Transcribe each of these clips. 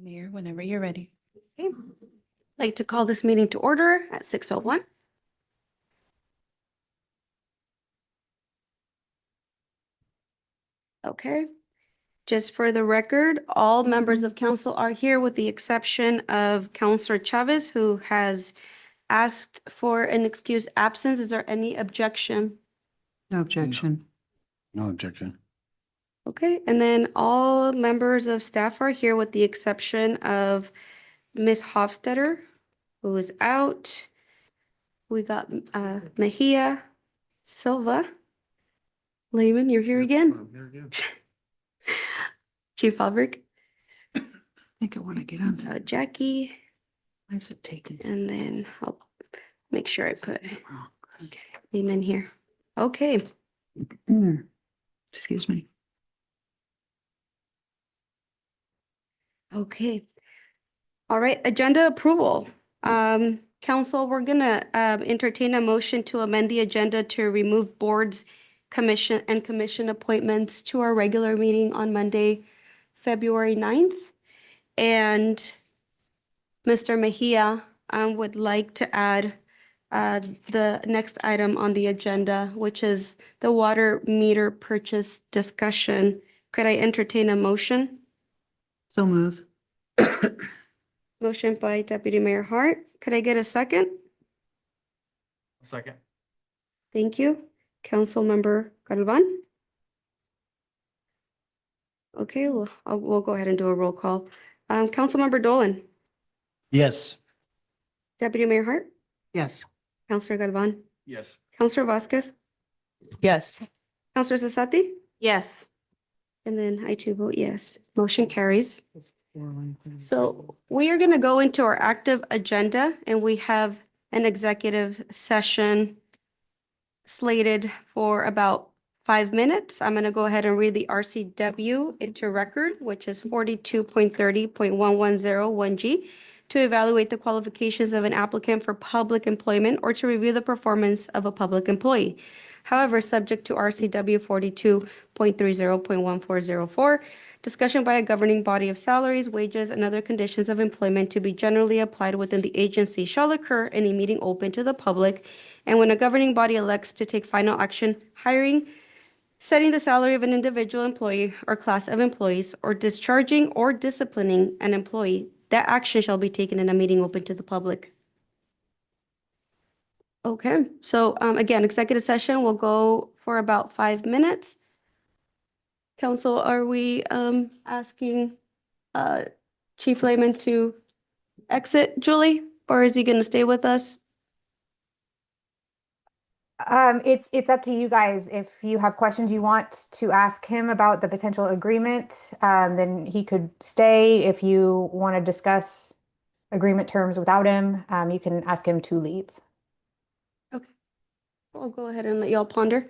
Mayor, whenever you're ready. Okay. I'd like to call this meeting to order at 6:01. Okay. Just for the record, all members of council are here with the exception of Counselor Chavez, who has asked for an excused absence. Is there any objection? No objection. No objection. Okay, and then all members of staff are here with the exception of Ms. Hofstetter, who is out. We got Mejia, Silva. Lehman, you're here again. Chief Albrecht, I think I want to get on that. Jackie, Why is it taking? and then I'll make sure I put Wrong. Okay. Lehman here. Okay, Excuse me. okay. All right, agenda approval. Council, we're gonna entertain a motion to amend the agenda to remove boards, commission appointments to our regular meeting on Monday, February 9th. And Mr. Mejia would like to add the next item on the agenda, which is the water meter purchase discussion. Could I entertain a motion? So move. Motion by Deputy Mayor Hart. Could I get a second? Second. Thank you. Councilmember Galvan? Okay, we'll go ahead and do a roll call. Councilmember Dolan, Yes. Deputy Mayor Hart, Yes. Councilor Galvan, Yes. Councilor Vasquez, Yes. Councilor Sasati, Yes. and then I too vote yes. Motion carries. So we are going to go into our active agenda and we have an executive session slated for about 5 minutes. I'm going to go ahead and read the RCW into record, which is 42.30.1101G, to evaluate the qualifications of an applicant for public employment or to review the performance of a public employee. However, subject to RCW 42.30.1404, discussion by a governing body of salaries, wages, and other conditions of employment to be generally applied within the agency shall occur in a meeting open to the public, and when a governing body elects to take final action, hiring, setting the salary of an individual employee or class of employees, or discharging or disciplining an employee, that action shall be taken in a meeting open to the public. Okay, so again, executive session will go for about 5 minutes. Council, are we asking Chief Lehman to exit, Julie, or is he going to stay with us? It's up to you guys. If you have questions you want to ask him about the potential agreement, then he could stay. If you want to discuss agreement terms without him, you can ask him to leave. Okay, I'll go ahead and let y'all ponder.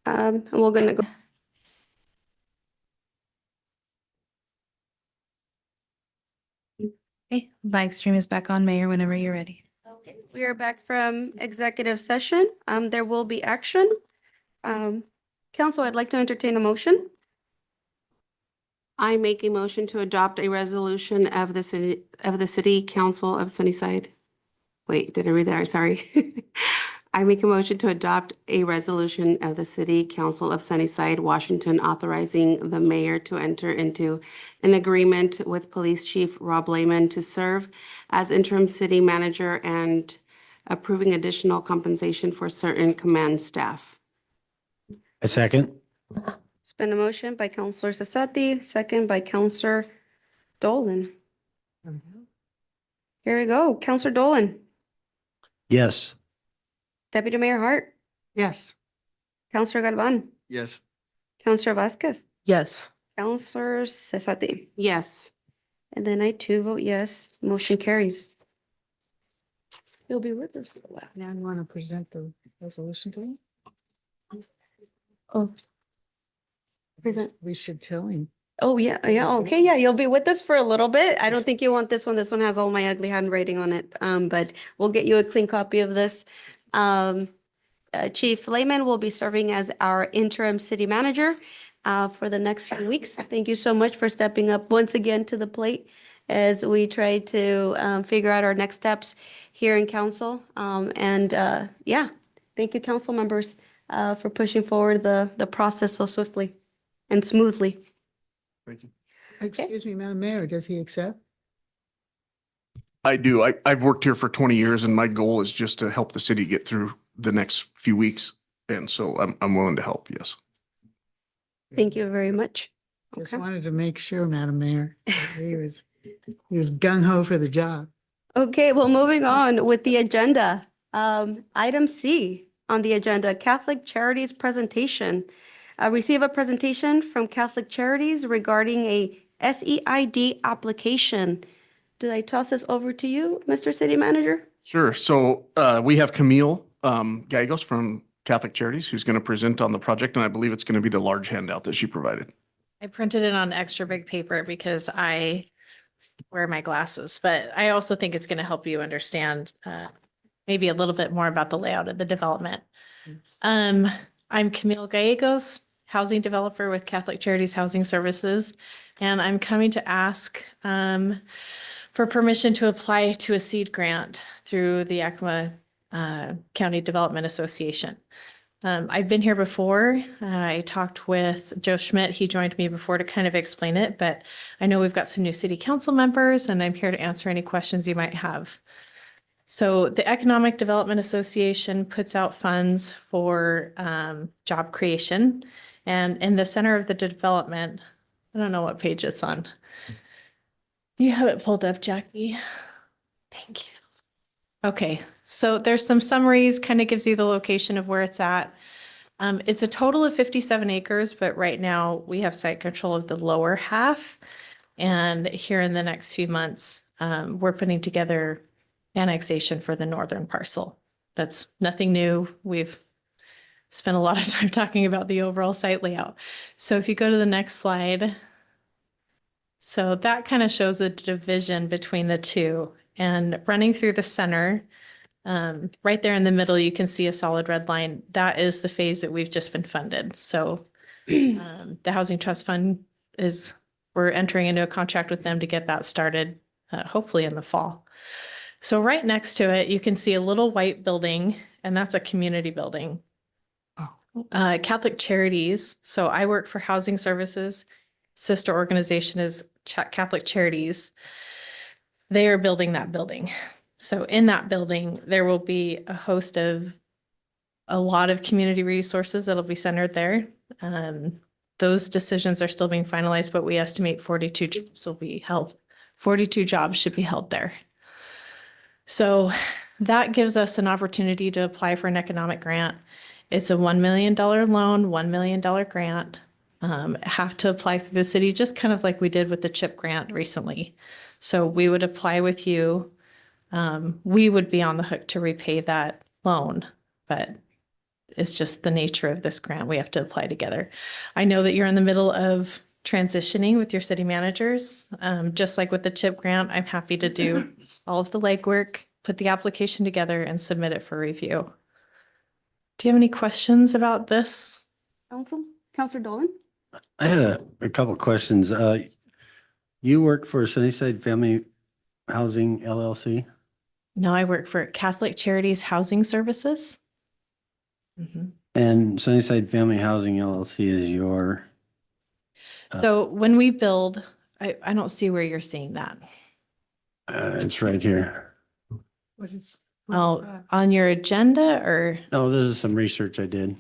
And we're gonna go. Okay, live stream is back on, Mayor, whenever you're ready. Okay, we are back from executive session. There will be action. Council, I'd like to entertain a motion. I make a motion to adopt a resolution of the city council of Sunnyside. Wait, did I read that? Sorry. I make a motion to adopt a resolution of the city council of Sunnyside, Washington, authorizing the mayor to enter into an agreement with Police Chief Rob Lehman to serve as interim city manager and approving additional compensation for certain command staff. A second. It's been a motion by Councilor Sasati, second by Councilor Dolan. Here we go. Councilor Dolan, Yes. Deputy Mayor Hart, Yes. Councilor Galvan, Yes. Councilor Vasquez, Yes. Councilor Sasati, Yes. and then I too vote yes. Motion carries. You'll be with us for a while. Now you want to present the resolution to him? Oh. Present. We should tell him. Oh, yeah, okay, yeah, you'll be with us for a little bit. I don't think you want this one. This one has all my ugly handwriting on it. But we'll get you a clean copy of this. Chief Lehman will be serving as our interim city manager for the next few weeks. Thank you so much for stepping up once again to the plate as we try to figure out our next steps here in council. Yeah, thank you, council members, for pushing forward the process so swiftly and smoothly. Thank you. Excuse me, Madam Mayor, does he accept? I do. I've worked here for 20 years and my goal is just to help the city get through the next few weeks. And so I'm willing to help. Yes. Thank you very much. Just Okay. wanted to make sure, Madam Mayor, he was gung ho for the job. Okay, well, moving on with the agenda. Item C on the agenda, Catholic Charities presentation. Receive a presentation from Catholic Charities regarding a SEID application. Did I toss this over to you, Mr. City Manager? Sure. So we have Camille Gallegos from Catholic Charities who's going to present on the project. And I believe it's going to be the large handout that she provided. I printed it on extra big paper because I wear my glasses, but I also think it's going to help you understand maybe a little bit more about the layout of the development. I'm Camille Gallegos, housing developer with Catholic Charities Housing Services, and I'm coming to ask for permission to apply to a seed grant through the Yakima County Development Association. I've been here before. I talked with Joe Schmidt. He joined me before to kind of explain it, but I know we've got some new city council members and I'm here to answer any questions you might have. So the Economic Development Association puts out funds for job creation. And in the center of the development, I don't know what page it's on. You have it pulled up, Jackie. Thank you. Okay, so there's some summaries, kind of gives you the location of where it's at. It's a total of 57 acres, but right now we have site control of the lower half. And here in the next few months, we're putting together annexation for the northern parcel. That's nothing new. We've spent a lot of time talking about the overall site layout. So if you go to the next slide, so that kind of shows a division between the two. And running through the center, right there in the middle, you can see a solid red line. That is the phase that we've just been funded. So the Housing Trust Fund we're entering into a contract with them to get that started, hopefully in the fall. So right next to it, you can see a little white building, and that's a community building. Catholic Charities. So I work for Housing Services. Sister organization is Catholic Charities. They are building that building. So in that building, there will be a host of a lot of community resources that'll be centered there. Those decisions are still being finalized, but we estimate 42 jobs will be held. 42 jobs should be held there. So that gives us an opportunity to apply for an economic grant. It's a $1 million loan, $1 million grant. Have to apply through the city, just kind of like we did with the CHIP grant recently. So we would apply with you. We would be on the hook to repay that loan, but it's just the nature of this grant. We have to apply together. I know that you're in the middle of transitioning with your city managers. Just like with the CHIP grant, I'm happy to do all of the legwork, put the application together and submit it for review. Do you have any questions about this? Counselor Dolan? I had a couple of questions. You work for Sunnyside Family Housing LLC? No, I work for Catholic Charities Housing Services. Mhm. And Sunnyside Family Housing LLC is your, So when we build, I don't see where you're seeing that. it's right here. What is? Oh, on your agenda or? No, this is some research I did.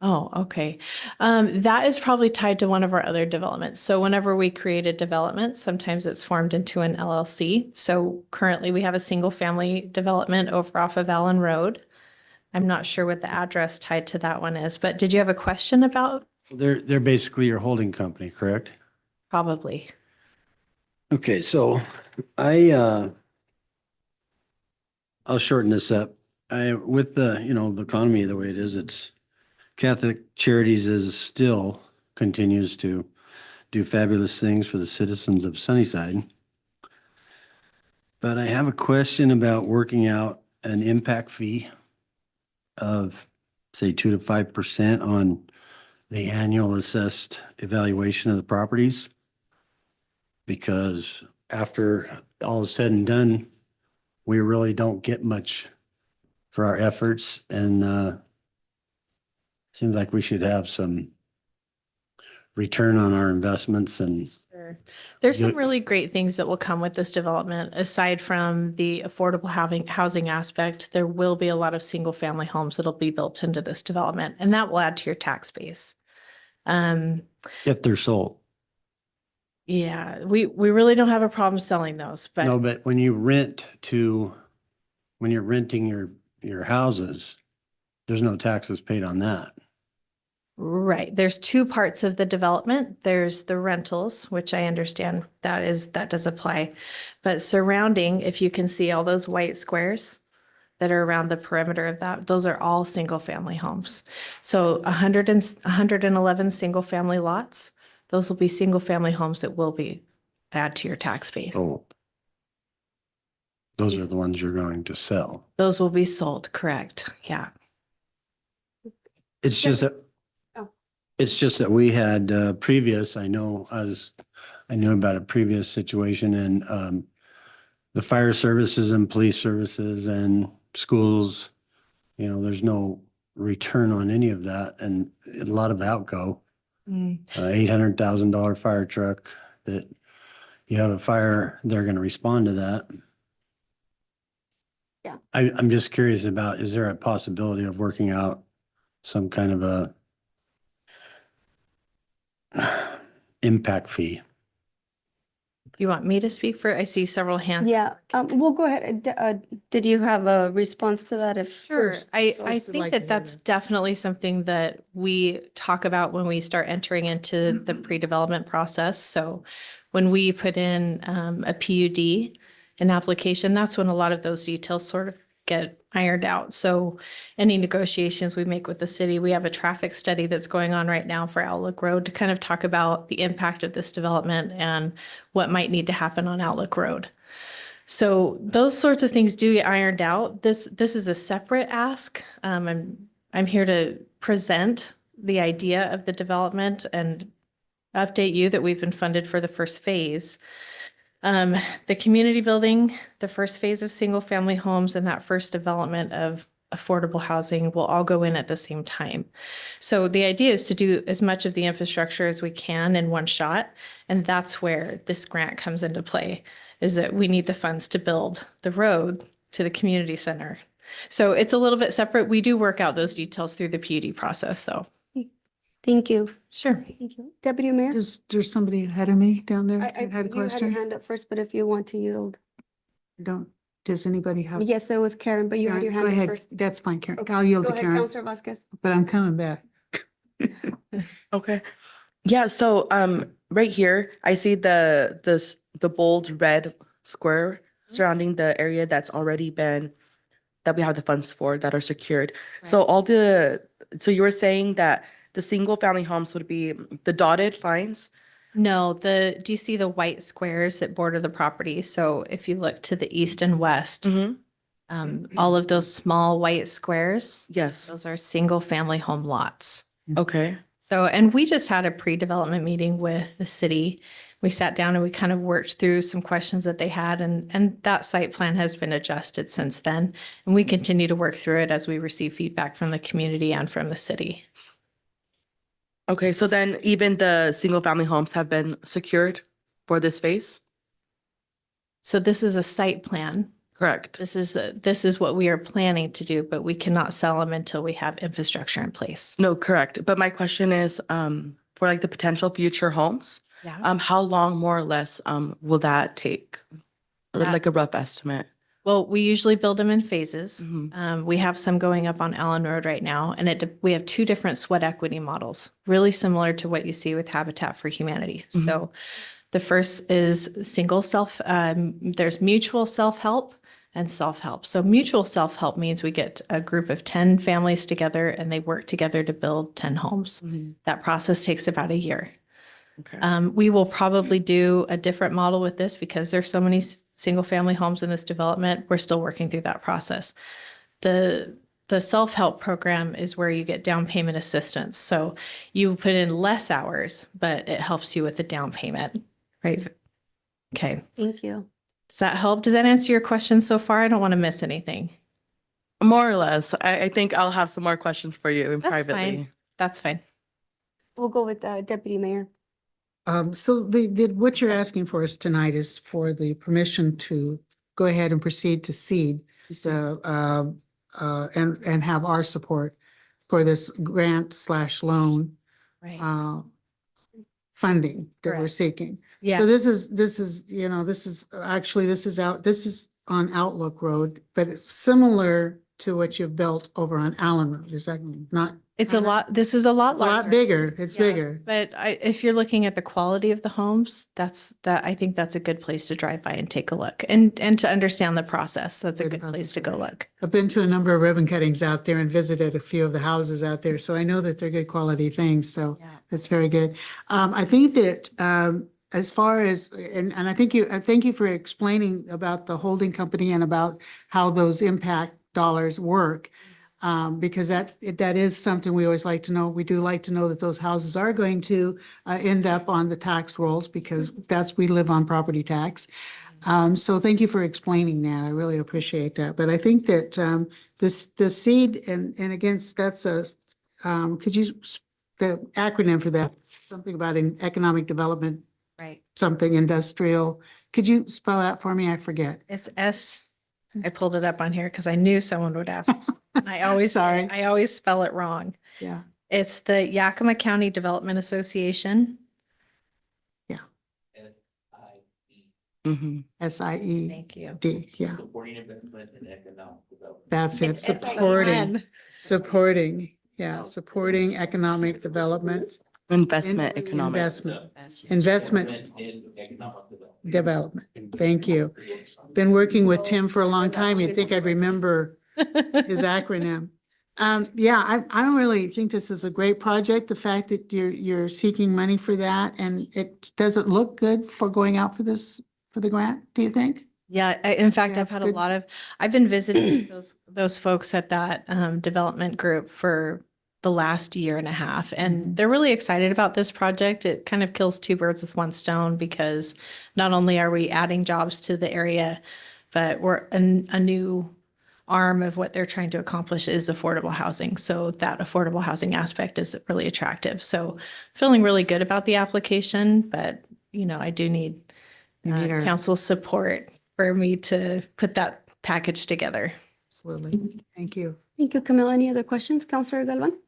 Oh, okay. That is probably tied to one of our other developments. So whenever we create a development, sometimes it's formed into an LLC. So currently we have a single family development over off of Allen Road. I'm not sure what the address tied to that one is, but did you have a question about? They're basically your holding company, correct? Probably. Okay, so I'll shorten this up. With the economy the way it is, it's Catholic Charities still continues to do fabulous things for the citizens of Sunnyside. But I have a question about working out an impact fee of say 2 to 5% on the annual assessed evaluation of the properties. Because after all is said and done, we really don't get much for our efforts, and seems like we should have some return on our investments. And Sure. There's some You- really great things that will come with this development. Aside from the affordable housing aspect, there will be a lot of single family homes that'll be built into this development, and that will add to your tax base. if they're sold. Yeah, we really don't have a problem selling those, No, but but when you're renting your houses, there's no taxes paid on that. right, there's two parts of the development. There's the rentals, which I understand that does apply. But surrounding, if you can see all those white squares that are around the perimeter of that, those are all single family homes. So 111 single family lots, those will be single family homes that will be add to your tax base. Oh, those are the ones you're going to sell. Those will be sold, correct? Yeah. It's just that, Oh. it's just that we had previous, I knew about a previous situation, and the fire services and police services and schools, there's no return on any of that, and a lot of outgo. $800,000 fire truck that you have a fire, they're going to respond to that. Yeah. I'm just curious about, is there a possibility of working out some kind of a impact fee? You want me to speak for, I see several hands. Yeah, we'll go ahead. Did you have a response to that? If Sure. First- I first I'd think like to that hear that's that. definitely something that we talk about when we start entering into the pre-development process. So when we put in a PUD, an application, that's when a lot of those details sort of get ironed out. So any negotiations we make with the city, we have a traffic study that's going on right now for Outlook Road to kind of talk about the impact of this development and what might need to happen on Outlook Road. So those sorts of things do get ironed out. This is a separate ask. I'm here to present the idea of the development and update you that we've been funded for the first phase. The community building, the first phase of single family homes, and that first development of affordable housing will all go in at the same time. So the idea is to do as much of the infrastructure as we can in one shot. And that's where this grant comes into play, is that we need the funds to build the road to the community center. So it's a little bit separate. We do work out those details through the PUD process, though. Thank you. Sure. Thank you. Deputy Mayor? There's somebody ahead of me down there I, that had a you had your question. hand up first, but if you want to yield. Does anybody have? Yes, it was Karen, but you had Karen, your go hand up ahead. first. That's fine, Karen. Okay, I'll yield Go to ahead, Karen, Counselor Vasquez. but I'm coming back. Okay. Yeah, so right here, I see the bold red square surrounding the area that's already been that we have the funds for that are secured. So so you were saying that the single family homes would be the dotted lines? No, do you see the white squares that border the property? So if you look to the east and west, all of those small white squares, Yes. those are single family home lots. Okay. So, and we just had a pre-development meeting with the city. We sat down and we kind of worked through some questions that they had, and that site plan has been adjusted since then. And we continue to work through it as we receive feedback from the community and from the city. Okay, so then even the single family homes have been secured for this phase? So this is a site plan. Correct. This is what we are planning to do, but we cannot sell them until we have infrastructure in place. No, correct. But my question is, for like the potential future homes, Yeah. how long more or less will that take? Or That- like a rough estimate? Well, we usually build them in phases. Mhm. We have some going up on Allen Road right now, and we have two different sweat equity models, really similar to what you see with Habitat for Humanity. Mhm. So the first is there's mutual self-help and self-help. So mutual self-help means we get a group of 10 families together and they work together to build 10 homes. Mhm. That process takes about a year. Okay. We will probably do a different model with this because there's so many single-family homes in this development. We're still working through that process. The self-help program is where you get down payment assistance. So you put in less hours, but it helps you with the down payment, right? Okay. Thank you. Does that help? Does that answer your question so far? I don't want to miss anything. More or less. I think I'll have some more questions for you That's privately. fine. That's fine. We'll go with Deputy Mayor. So what you're asking for us tonight is for the permission to go ahead and proceed to seed the, and have our support for this grant/loan Right. funding that we're Correct. seeking. Yeah. So this is, this is on Outlook Road, but it's similar to what you've built over on Allen Road. Is that not? It's a lot, this is a lot It's a lot larger. bigger. It's Yeah, bigger. But if you're looking at the quality of the homes, I think that's a good place to drive by and take a look and to understand the process. That's a Good good place to process, go right. look. I've been to a number of ribbon cuttings out there and visited a few of the houses out there, so I know that they're good quality things, so Yeah. that's very good. I think that as far as, and I thank you for explaining about the holding company and about how those impact dollars work. Because that is something we always like to know. We do like to know that those houses are going to end up on the tax rolls because we live on property tax. So thank you for explaining that. I really appreciate that. But I think that the seed and again, that's could you, the acronym for that, something about an economic development, Right. something industrial. Could you spell that for me? I forget. It's I pulled it up on here because I knew someone would ask. Sorry. I always spell it wrong. Yeah. It's the Yakima County Development Association. Mhm. SIED, Thank you. yeah. Supporting investment and economic development. That's it, It's supporting economic development, Investment, economic. investment In economic development. development. Thank you. Been working with Tim for a long time. You'd think I'd remember his acronym. Yeah, I really think this is a great project. The fact that you're seeking money for that and does it look good for going out for the grant, do you think? Yeah, in fact, Yeah, I've had good. I've been visiting those folks at that development group for the last year and a half, and they're really excited about this project. It kind of kills two birds with one stone because not only are we adding jobs to the area, but we're a new arm of what they're trying to accomplish is affordable housing. So that affordable housing aspect is really attractive. So feeling really good about the application, but I do need You need our- council's support for me to put that package together. Absolutely. Thank you. Thank you, Camille. Any other questions, Counselor Galvan?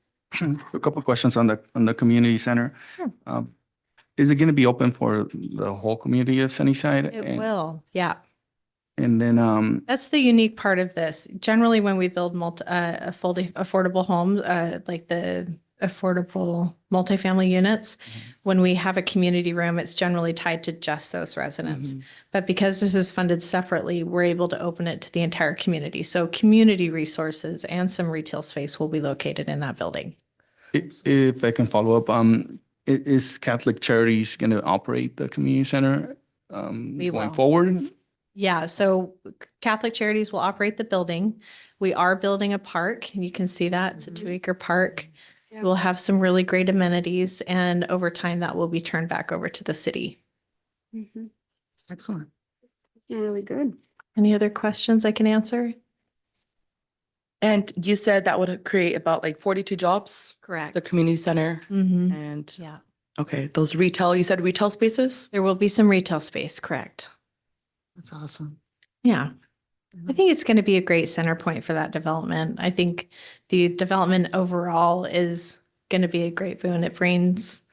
A couple of questions on the community center. Sure. Is it going to be open for the whole community of Sunnyside? It will, yeah. And then, That's the unique part of this. Generally, when we build affordable homes, like the affordable multifamily units, when we have a community room, it's generally tied to just those residents. But because this is funded separately, we're able to open it to the entire community. So community resources and some retail space will be located in that building. if I can follow up, is Catholic Charities going to operate the community center We going will. forward? Yeah, so Catholic Charities will operate the building. We are building a park. You can see that. It's a 2-acre park. We'll have some really great amenities, and over time that will be turned back over to the city. Excellent. Really good. Any other questions I can answer? And you said that would create about like 42 jobs, Correct. the community center, Mm-hmm. and Yeah, okay, those you said retail spaces? there will be some retail space, correct? That's awesome. Yeah. I think it's going to be a great center point for that development. I think the development overall is going to be a great boon. It brings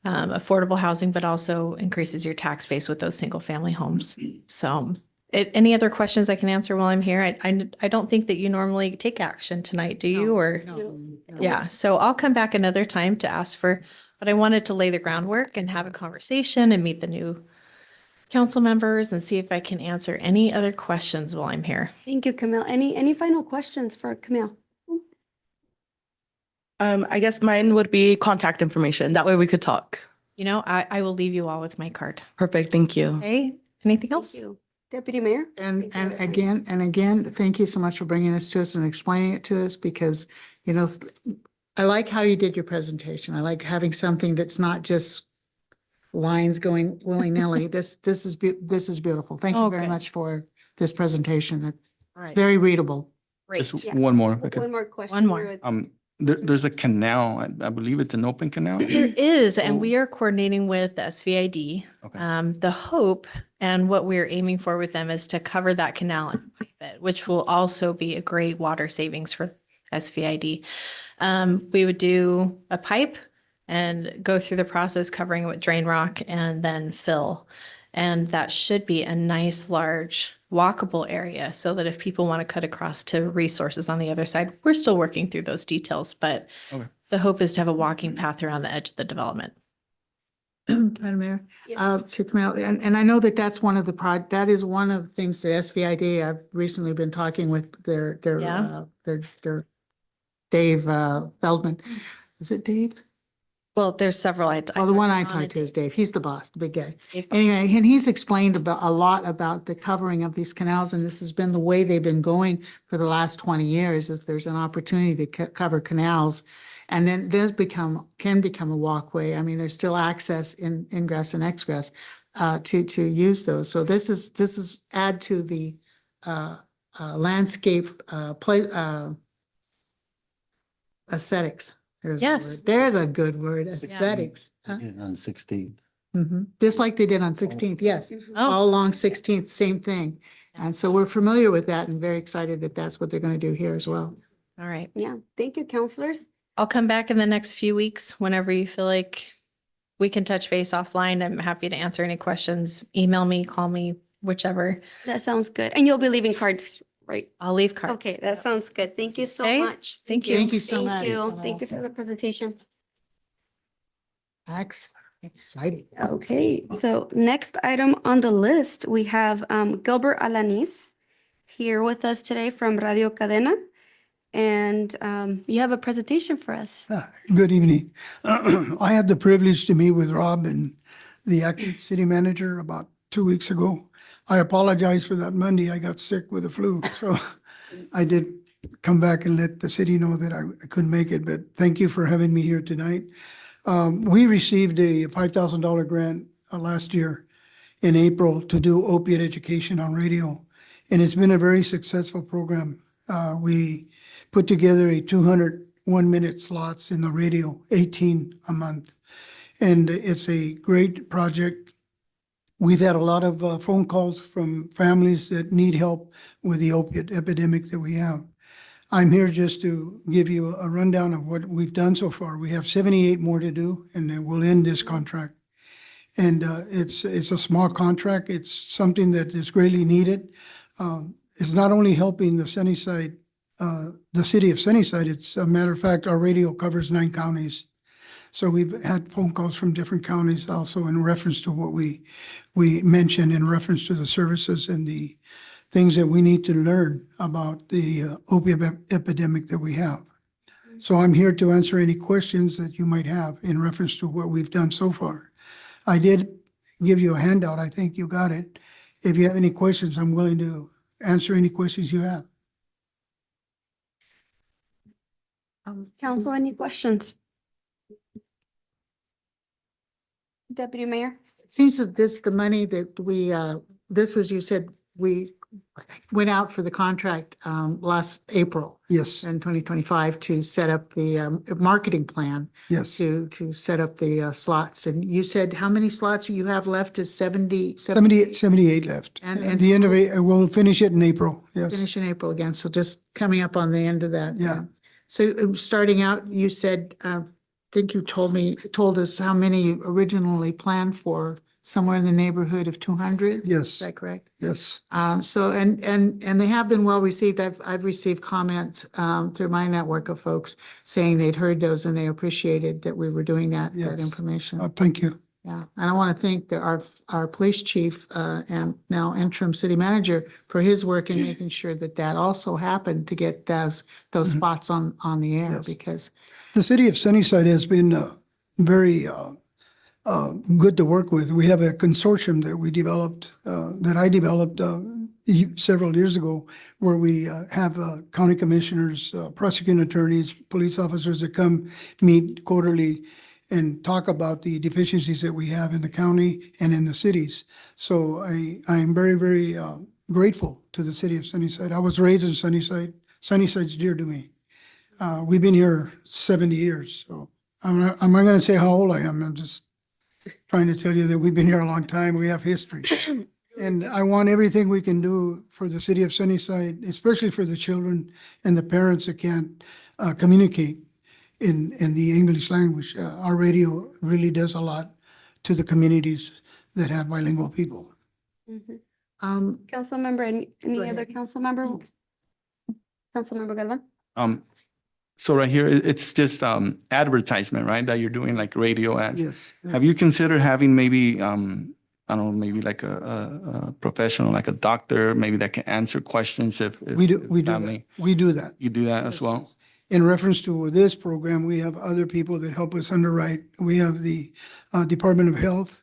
affordable housing, but also increases your tax base with those single family homes. So any other questions I can answer while I'm here? I don't think that you normally take action tonight, do you? Or No. yeah, so I'll come back another time to ask but I wanted to lay the groundwork and have a conversation and meet the new council members and see if I can answer any other questions while I'm here. Thank you, Camille. Any final questions for Camille? I guess mine would be contact information. That way we could talk. I will leave you all with my card. Perfect, thank you. Okay, anything else? Thank you. Deputy Mayor? And again, thank you so much for bringing this to us and explaining it to us because, I like how you did your presentation. I like having something that's not just lines going willy-nilly. This is beautiful. Thank you Oh, very good. much for this presentation. All It's right. very readable. Great. Just Yeah. one more. if I could. One more question. One more. There's a canal. I believe it's an open canal. There is, and Oh. we are coordinating with SVID. Okay. The hope and what we're aiming for with them is to cover that canal and pipe it, which will also be a great water savings for SVID. We would do a pipe and go through the process covering it with drain rock and then fill. And that should be a nice, large, walkable area so that if people want to cut across to resources on the other side, we're still working through those details, but Okay. the hope is to have a walking path around the edge of the development. Madam Mayor, Yes. to come out, and I know that that's one of the that is one of the things that SVID, I've recently been talking with their Dave Feldman. Is it Dave? Well, there's several. Well, the one I talked talked to is Dave. He's the boss, the big guy. Dave. Anyway, and he's explained about a lot about the covering of these canals, and this has been the way they've been going for the last 20 years. If there's an opportunity to cover canals, and then can become a walkway. I mean, there's still access in ingress and egress to use those. So this is add to the landscape aesthetics. There's a Yes. word. There's a good word, aesthetics. Huh? On 16th. Just like they did on 16th, yes. Oh, All along 16th, same thing. And so we're familiar with that and very excited that that's what they're going to do here as well. all right. Yeah, thank you, counselors. I'll come back in the next few weeks whenever you feel like we can touch base offline. I'm happy to answer any questions. Email me, call me, whichever. That sounds good. And you'll be leaving cards, right? I'll leave cards. Okay, that sounds good. Thank you so Okay, much. thank you. Thank you so much. Thank you. Thank you for the presentation. Excellent, exciting. Okay, so next item on the list, we have Gilbert Alanis here with us today from Radio Cadena. And you have a presentation for us. Good evening. I had the privilege to meet with Rob and the acting city manager about 2 weeks ago. I apologize for that Monday. I got sick with the flu, so I did come back and let the city know that I couldn't make it, but thank you for having me here tonight. We received a $5,000 grant last year in April to do opiate education on radio, and it's been a very successful program. We put together a 200 one-minute slots in the radio, 18 a month. And it's a great project. We've had a lot of phone calls from families that need help with the opiate epidemic that we have. I'm here just to give you a rundown of what we've done so far. We have 78 more to do, and then we'll end this contract. And it's a small contract. It's something that is greatly needed. It's not only helping the Sunnyside, the city of Sunnyside, it's a matter of fact, our radio covers 9 counties. So we've had phone calls from different counties also in reference to what we mentioned in reference to the services and the things that we need to learn about the opiate epidemic that we have. So I'm here to answer any questions that you might have in reference to what we've done so far. I did give you a handout. I think you got it. If you have any questions, I'm willing to answer any questions you have. Council, any questions? Deputy Mayor? Seems that the money that this was, you said, we went out for the contract last April Yes, in 2025 to set up the marketing plan yes. to set up the slots. And you said how many slots you have left is 70? 78 left. And- At the end of it, we'll finish it in April, yes. Finish in April again, so just coming up on the end of that. Yeah. So starting out, you said, I think you told us how many originally planned for, somewhere in the neighborhood of 200? Is Yes, that correct? yes. So, and they have been well received. I've received comments through my network of folks saying they'd heard those and they appreciated that we were doing that Yes. information. Thank you. Yeah, and I want to thank our police chief and now interim city manager for his work in making sure that also happened to get those spots on the air Yes. because The city of Sunnyside has been very good to work with. We have a consortium that we developed, that I developed several years ago, where we have county commissioners, prosecuting attorneys, police officers that come meet quarterly and talk about the deficiencies that we have in the county and in the cities. So I'm very, very grateful to the city of Sunnyside. I was raised in Sunnyside. Sunnyside's dear to me. We've been here 70 years, so I'm not going to say how old I am. I'm just trying to tell you that we've been here a long time. We have history. And I want everything we can do for the city of Sunnyside, especially for the children and the parents that can't communicate in the English language. Our radio really does a lot to the communities that have bilingual people. Council member, any Go other ahead. council member? Council member Galvan? So right here, it's just advertisement, right? That you're doing like radio ads. Yes. Have you considered having maybe, I don't know, maybe like a professional, like a doctor, maybe that can answer questions if We do that. family- We do that. You do that as well? In reference to this program, we have other people that help us underwrite. We have the Department of Health,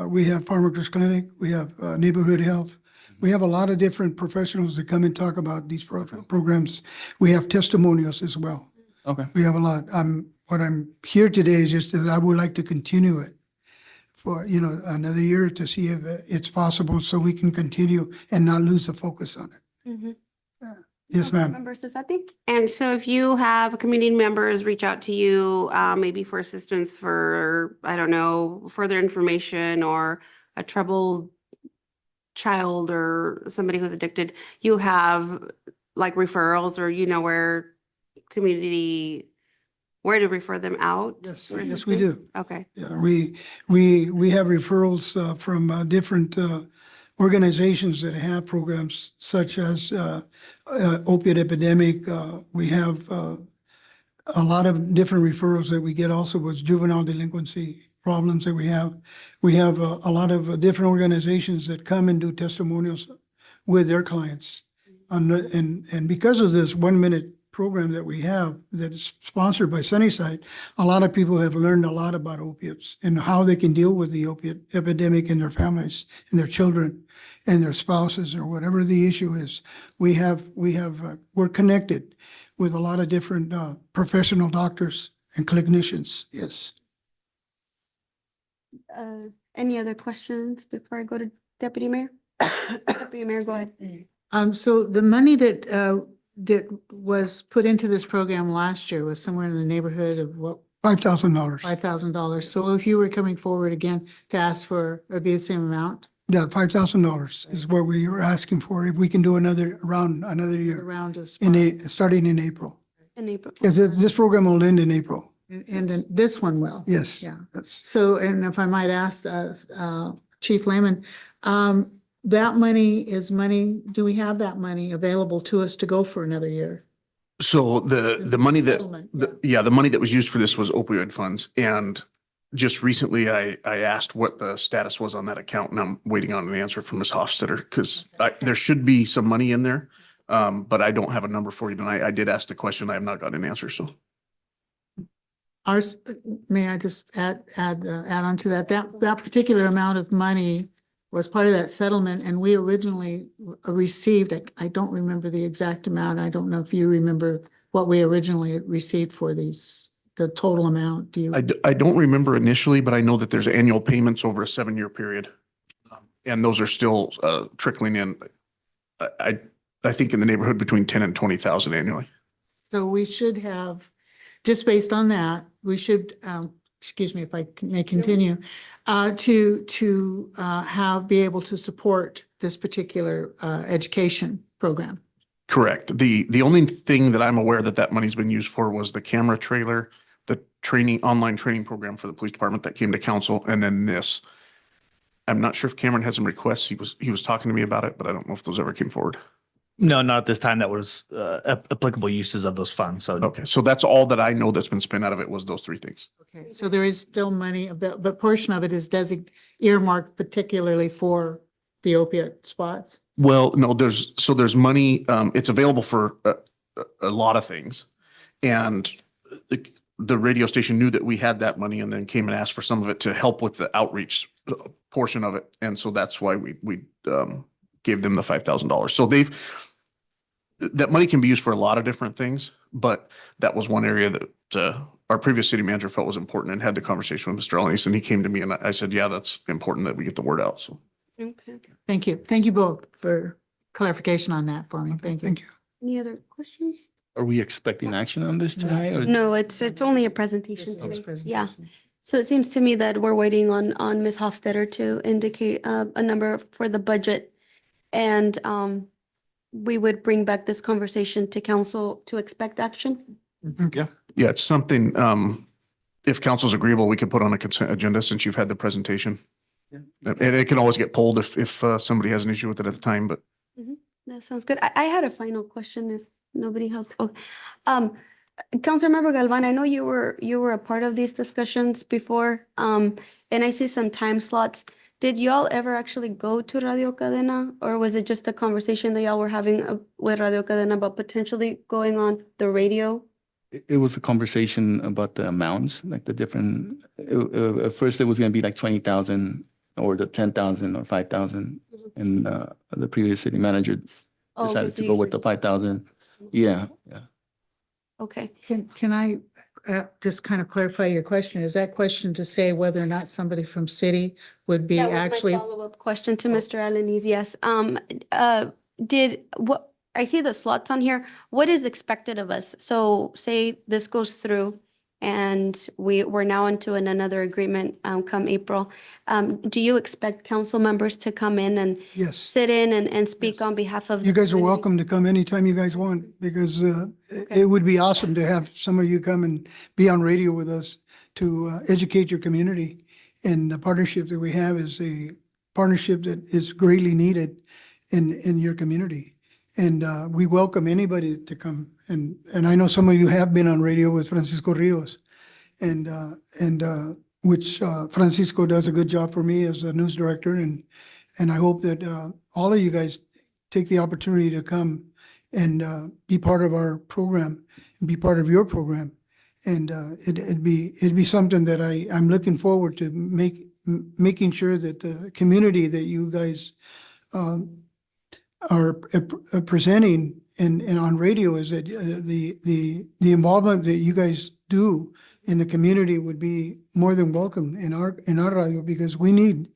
we have Farmers Clinic, we have Neighborhood Health. We have a lot of different professionals that come and talk about these programs. We have testimonials as well. Okay. We have a lot. What I'm here today is just that I would like to continue it for, another year to see if it's possible so we can continue and not lose the focus on it. Yes, ma'am. Member Cesati? And so if you have community members reach out to you, maybe for assistance for, I don't know, further information or a troubled child or somebody who's addicted, you have like referrals or where where to refer them out? Yes, for yes, we do. assistance? Okay. Yeah, we have referrals from different organizations that have programs such as opiate epidemic. We have a lot of different referrals that we get also with juvenile delinquency problems that we have. We have a lot of different organizations that come and do testimonials with their clients. And because of this 1-minute program that we have that is sponsored by Sunnyside, a lot of people have learned a lot about opiates and how they can deal with the opiate epidemic in their families and their children and their spouses or whatever the issue is. We're connected with a lot of different professional doctors and clinicians. Yes. Any other questions before I go to Deputy Mayor? Deputy Mayor, go ahead. So the money that was put into this program last year was somewhere in the neighborhood of what, $5,000. $5,000. So if you were coming forward again to ask for, it would be the same amount? Yeah, $5,000 is what we were asking for. If we can do another year, A round of starting in April. In April. Because this program will end in April. And then this one will. Yes. Yeah. That's, So, and if I might ask, Chief Lehman, that money is money, do we have that money available to us to go for another year? So This the money that, settlement, the money that was used for this was opioid funds. And just recently I asked what the status was on that account and I'm waiting on an answer from Ms. Hofstetter because there should be some money in there. But I don't have a number for you tonight. I did ask the question. I have not got an answer, so. Ours, may I just add on to that? That particular amount of money was part of that settlement and we originally received, I don't remember the exact amount. I don't know if you remember what we originally received for these, the total amount. Do you? I don't remember initially, but I know that there's annual payments over a 7-year period. And those are still trickling in. I think in the neighborhood between 10 and 20,000 annually. So we should have, just based on that, we should, excuse me if I may continue, be able to support this particular education program. Correct. The only thing that I'm aware that money's been used for was the camera trailer, the online training program for the police department that came to council, and then this. I'm not sure if Cameron has some requests. He was talking to me about it, but I don't know if those ever came forward. No, not at this time. That was applicable uses of those funds. So Okay, so that's all that I know that's been spent out of it was those 3 things. Okay, so there is still money, but portion of it is earmarked particularly for the opiate spots. Well, no, there's money, it's available for a lot of things. And the radio station knew that we had that money and then came and asked for some of it to help with the outreach portion of it. And so that's why we gave them the $5,000. So that money can be used for a lot of different things, but that was one area that our previous city manager felt was important and had the conversation with Mr. Alanis, and he came to me and I said, yeah, that's important that we get the word out. So. Okay. Thank you. Thank you both for clarification on that for me. Thank you. Thank you. Any other questions? Are we expecting action on this tonight? Or No, it's only a presentation Just this today. Yeah. presentation. So it seems to me that we're waiting on Ms. Hofstadter to indicate a number for the budget. And we would bring back this conversation to council to expect action. Okay. Yeah, it's something, if council's agreeable, we could put on a consent agenda since you've had the presentation. And it can always get pulled if somebody has an issue with it at the time, but That sounds good. I had a final question if nobody has. Oh, Councilmember Galvan, I know you were a part of these discussions before, and I see some time slots. Did y'all ever actually go to Radio Cadena, or was it just a conversation that y'all were having with Radio Cadena about potentially going on the radio? it was a conversation about the amounts, like the different, at first it was gonna be like 20,000 or the 10,000 or 5,000. And the previous city manager Oh, okay, decided so to you go with the just- 5,000. Yeah, yeah. Okay. Can I just kind of clarify your question? Is that question to say whether or not somebody from city would be That was actually? my follow-up question to Mr. Alanis, yes. I see the slots on here. What is expected of us? So say this goes through and we're now into another agreement, come April. Do you expect council members to come in and Yes. sit in and speak Yes. on behalf of? You the guys are community? welcome to come anytime you guys want, because it would be awesome to have some of you come and be on radio with us to educate your community. And the partnership that we have is a partnership that is greatly needed in your community. And we welcome anybody to come. And I know some of you have been on radio with Francisco Rios, and which Francisco does a good job for me as a news director. And I hope that all of you guys take the opportunity to come and be part of our program and be part of your program. And it'd be something that I'm looking forward to making sure that the community that you guys are presenting and on radio is that the involvement that you guys do in the community would be more than welcome in our radio, because we need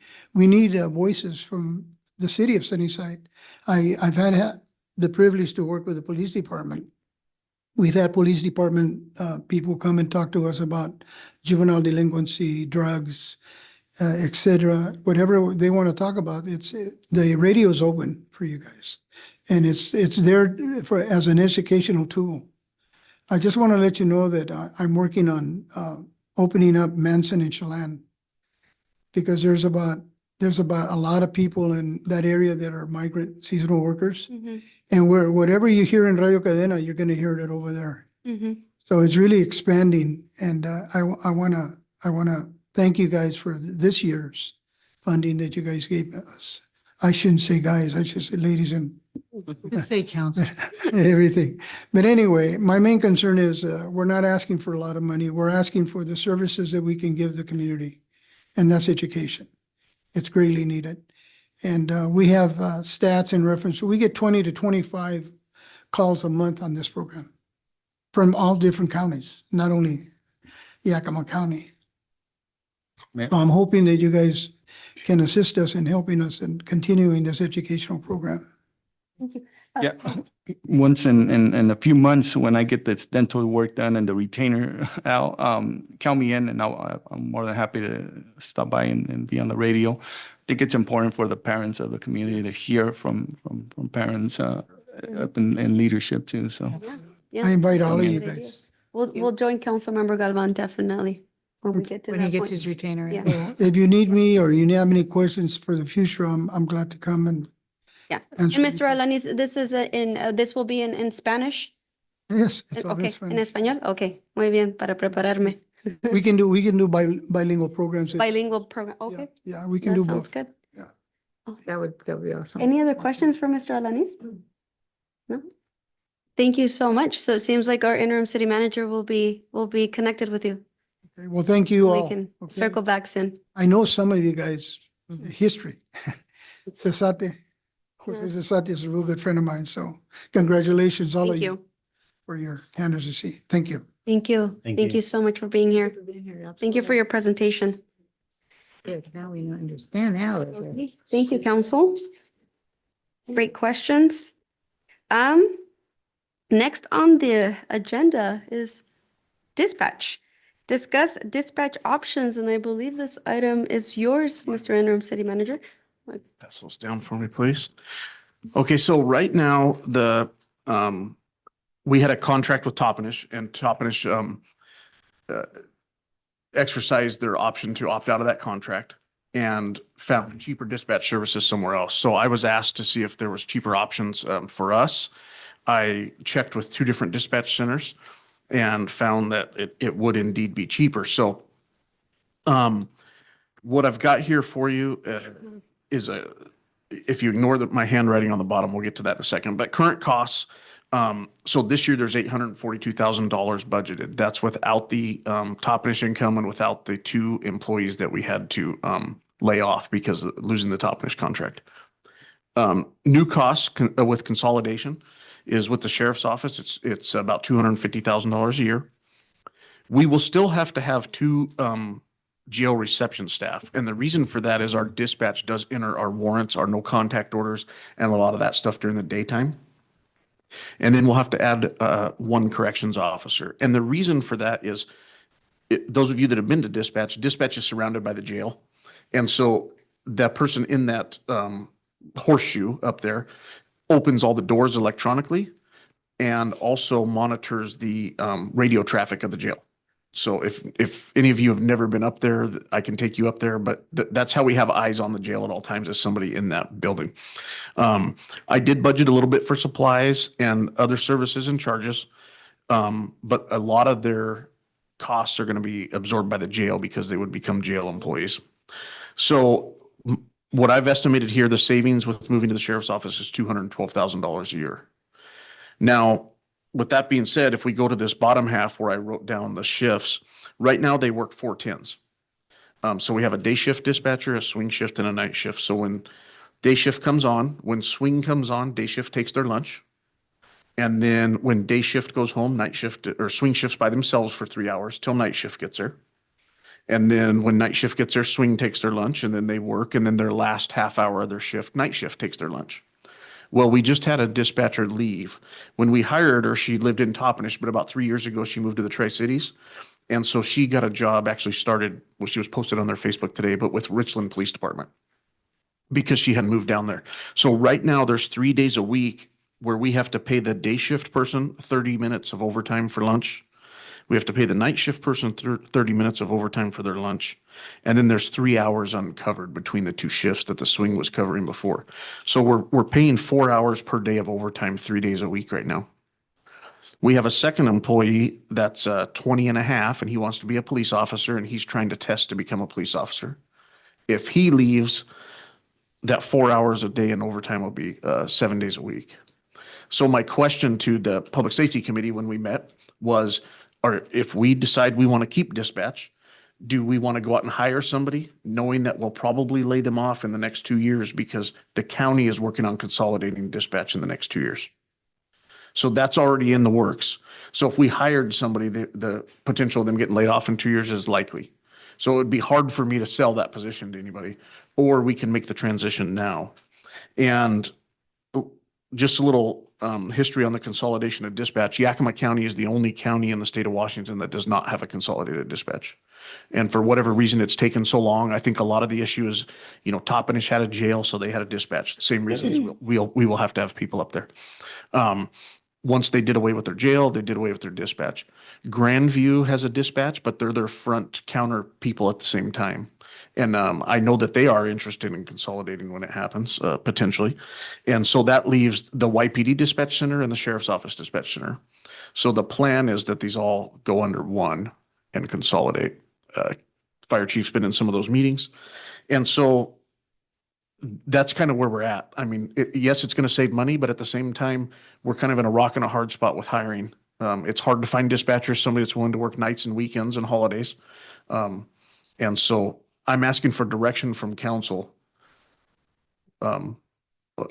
voices from the city of Sunnyside. I've had the privilege to work with the police department. We've had police department people come and talk to us about juvenile delinquency, drugs, et cetera. Whatever they want to talk about, the radio is open for you guys, and it's there as an educational tool. I just want to let you know that I'm working on opening up Manson and Chelan, because there's about a lot of people in that area that are migrant seasonal workers. And whatever you hear in Radio Cadena, you're going to hear it over there. So it's really expanding. And I want to thank you guys for this year's funding that you guys gave us. I shouldn't say guys, I should say ladies and Just say council. everything. But anyway, my main concern is we're not asking for a lot of money. We're asking for the services that we can give the community, and that's education. It's greatly needed. And we have stats in reference. We get 20 to 25 calls a month on this program from all different counties, not only Yakima County. Ma- So I'm hoping that you guys can assist us in helping us in continuing this educational program. Yeah, once in a few months, when I get this dental work done and the retainer out, count me in, and I'm more than happy to stop by and be on the radio. I think it's important for the parents of the community to hear from parents up in leadership too, so. Yeah, I invite all of good you idea. guys. We'll join Councilmember Galvan definitely when we get to When he that gets point. his retainer in. Yeah. If you need me or you have any questions for the future, I'm glad to come and Yeah. And answer. Mr. Alanis, this will be in Spanish? Yes, it's all in Okay, en Spanish. español? Okay, muy bien, para prepararme. We can do bilingual programs. Bilingual program, Yeah, okay. yeah, we can That do sounds both. good. That would be awesome. Any other questions for Mr. Alanis? No? Thank you so much. So it seems like our interim city manager will be connected with you. Okay, well, thank you We all. can okay? circle back soon. I know some of you guys, history. Cesate, Jose Cesate is a real good friend of mine, so congratulations, all of Thank you, you. for your candidacy. Thank you. Thank you. Thank Thank you. you so much for being here. Thank you for your presentation. Good, now we understand now. Thank you, council. Great questions. Next on the agenda is dispatch. Discuss dispatch options, and I believe this item is yours, Mr. Interim City Manager. Pass those down for me, please. Okay, so right now, we had a contract with Toppenish, and Toppenish exercised their option to opt out of that contract and found cheaper dispatch services somewhere else. So I was asked to see if there was cheaper options for us. I checked with 2 different dispatch centers and found that it would indeed be cheaper. So what I've got here for you is if you ignore my handwriting on the bottom, we'll get to that in a second, but current costs. So this year there's $842,000 budgeted. That's without the Toppenish income and without the 2 employees that we had to lay off because of losing the Toppenish contract. New costs with consolidation is with the sheriff's office. It's about $250,000 a year. We will still have to have 2 jail reception staff. And the reason for that is our dispatch does enter our warrants, our no contact orders, and a lot of that stuff during the daytime. And then we'll have to add 1 corrections officer. And the reason for that is those of you that have been to dispatch is surrounded by the jail. And so that person in that horseshoe up there opens all the doors electronically and also monitors the radio traffic of the jail. So if any of you have never been up there, I can take you up there, but that's how we have eyes on the jail at all times, as somebody in that building. I did budget a little bit for supplies and other services and charges, but a lot of their costs are going to be absorbed by the jail because they would become jail employees. So what I've estimated here, the savings with moving to the sheriff's office is $212,000 a year. Now, with that being said, if we go to this bottom half where I wrote down the shifts, right now they work 4 10s. So we have a day shift dispatcher, a swing shift, and a night shift. So when day shift comes on, when swing comes on, day shift takes their lunch. And then when day shift goes home, night shift or swing shifts by themselves for 3 hours till night shift gets there. And then when night shift gets there, swing takes their lunch, and then they work. And then their last half hour of their shift, night shift takes their lunch. Well, we just had a dispatcher leave. When we hired her, she lived in Toppenish, but about 3 years ago, she moved to the Tri-Cities. And so she got a job, actually started, well, she was posted on their Facebook today, but with Richland Police Department because she had moved down there. So right now there's 3 days a week where we have to pay the day shift person 30 minutes of overtime for lunch. We have to pay the night shift person 30 minutes of overtime for their lunch. And then there's 3 hours uncovered between the 2 shifts that the swing was covering before. So we're paying 4 hours per day of overtime 3 days a week right now. We have a second employee that's 20 and a half, and he wants to be a police officer, and he's trying to test to become a police officer. If he leaves, that 4 hours a day in overtime will be 7 days a week. So my question to the Public Safety Committee when we met was, or if we decide we want to keep dispatch, do we want to go out and hire somebody knowing that we'll probably lay them off in the next 2 years because the county is working on consolidating dispatch in the next 2 years? So that's already in the works. So if we hired somebody, the potential of them getting laid off in 2 years is likely. So it would be hard for me to sell that position to anybody, or we can make the transition now. And just a little history on the consolidation of dispatch. Yakima County is the only county in the state of Washington that does not have a consolidated dispatch. And for whatever reason, it's taken so long. I think a lot of the issue is, Toppenish had a jail, so they had a dispatch. The same reasons we will have to have people up there. Once they did away with their jail, they did away with their dispatch. Grandview has a dispatch, but they're their front counter people at the same time. And I know that they are interested in consolidating when it happens, potentially. And so that leaves the YPD dispatch center and the sheriff's office dispatch center. So the plan is that these all go under one and consolidate. Fire chief's been in some of those meetings. And so that's kind of where we're at. I mean, yes, it's going to save money, but at the same time, we're kind of in a rock and a hard spot with hiring. It's hard to find dispatchers, somebody that's willing to work nights and weekends and holidays. And so I'm asking for direction from council on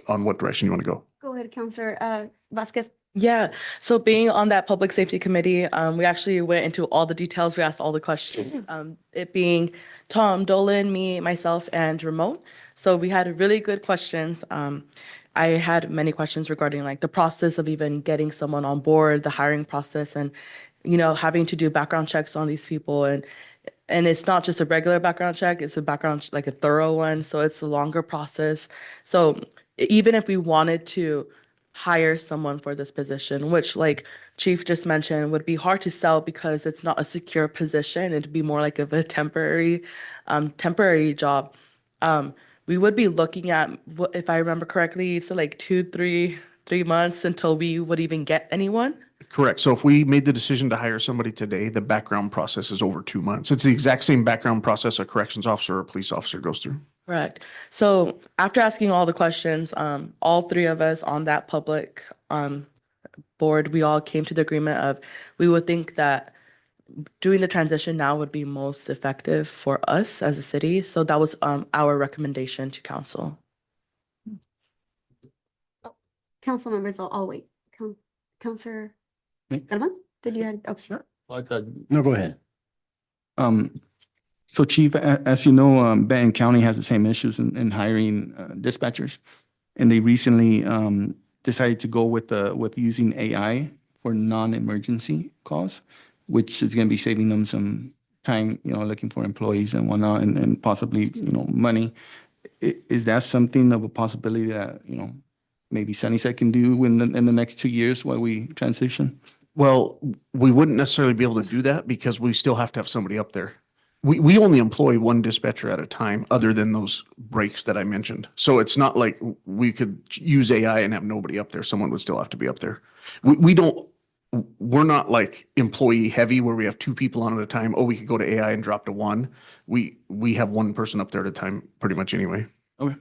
what direction you want to go. Go ahead, Counselor Vasquez. Yeah, so being on that public safety committee, we actually went into all the details. We asked all the questions. It being Tom, Dolan, me, myself, and Ramon. So we had really good questions. I had many questions regarding like the process of even getting someone on board, the hiring process, and having to do background checks on these people, and it's not just a regular background check, it's a background like a thorough one. So it's a longer process. So even if we wanted to hire someone for this position, which like Chief just mentioned, would be hard to sell because it's not a secure position. It'd be more like of a temporary job. We would be looking at, if I remember correctly, so like 3 months until we would even get anyone. Correct. So if we made the decision to hire somebody today, the background process is over 2 months. It's the exact same background process a corrections officer or a police officer goes through. Correct. So after asking all the questions, all three of us on that public board, we all came to the agreement of we would think that doing the transition now would be most effective for us as a city. So that was our recommendation to council. Council members, I'll wait. Counselor Galvan, did you have, oh, sure. No, go ahead. So Chief, as you know, Benton County has the same issues in hiring dispatchers. And they recently decided to go with using AI for non-emergency calls, which is going to be saving them some time, looking for employees and whatnot, and possibly, money. Is that something of a possibility that, maybe Sunnyside can do in the next 2 years while we transition? Well, we wouldn't necessarily be able to do that because we still have to have somebody up there. We only employ one dispatcher at a time, other than those breaks that I mentioned. So it's not like we could use AI and have nobody up there. Someone would still have to be up there. We're not like employee heavy where we have 2 people on at a time. Oh, we could go to AI and drop to 1. We have 1 person up there at a time pretty much anyway. Okay.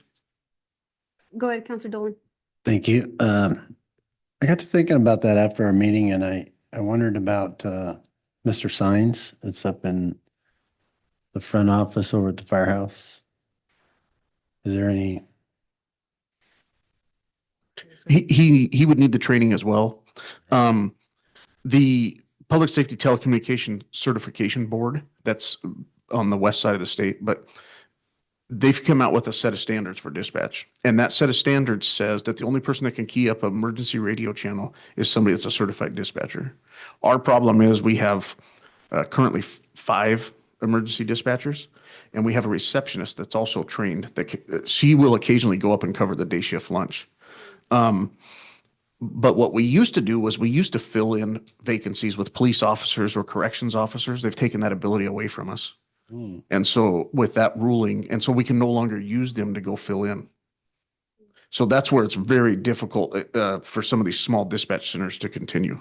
Go ahead, Counselor Dolan. Thank you. I got to thinking about that after our meeting, and I wondered about Mr. Signs. It's up in the front office over at the firehouse. Is there any? He would need the training as well. The Public Safety Telecommunication Certification Board, that's on the west side of the state, but they've come out with a set of standards for dispatch. And that set of standards says that the only person that can key up an emergency radio channel is somebody that's a certified dispatcher. Our problem is we have currently 5 emergency dispatchers, and we have a receptionist that's also trained that she will occasionally go up and cover the day shift lunch. But what we used to do was we used to fill in vacancies with police officers or corrections officers. They've taken that ability away from us. And so with that ruling, and so we can no longer use them to go fill in. So that's where it's very difficult for some of these small dispatch centers to continue.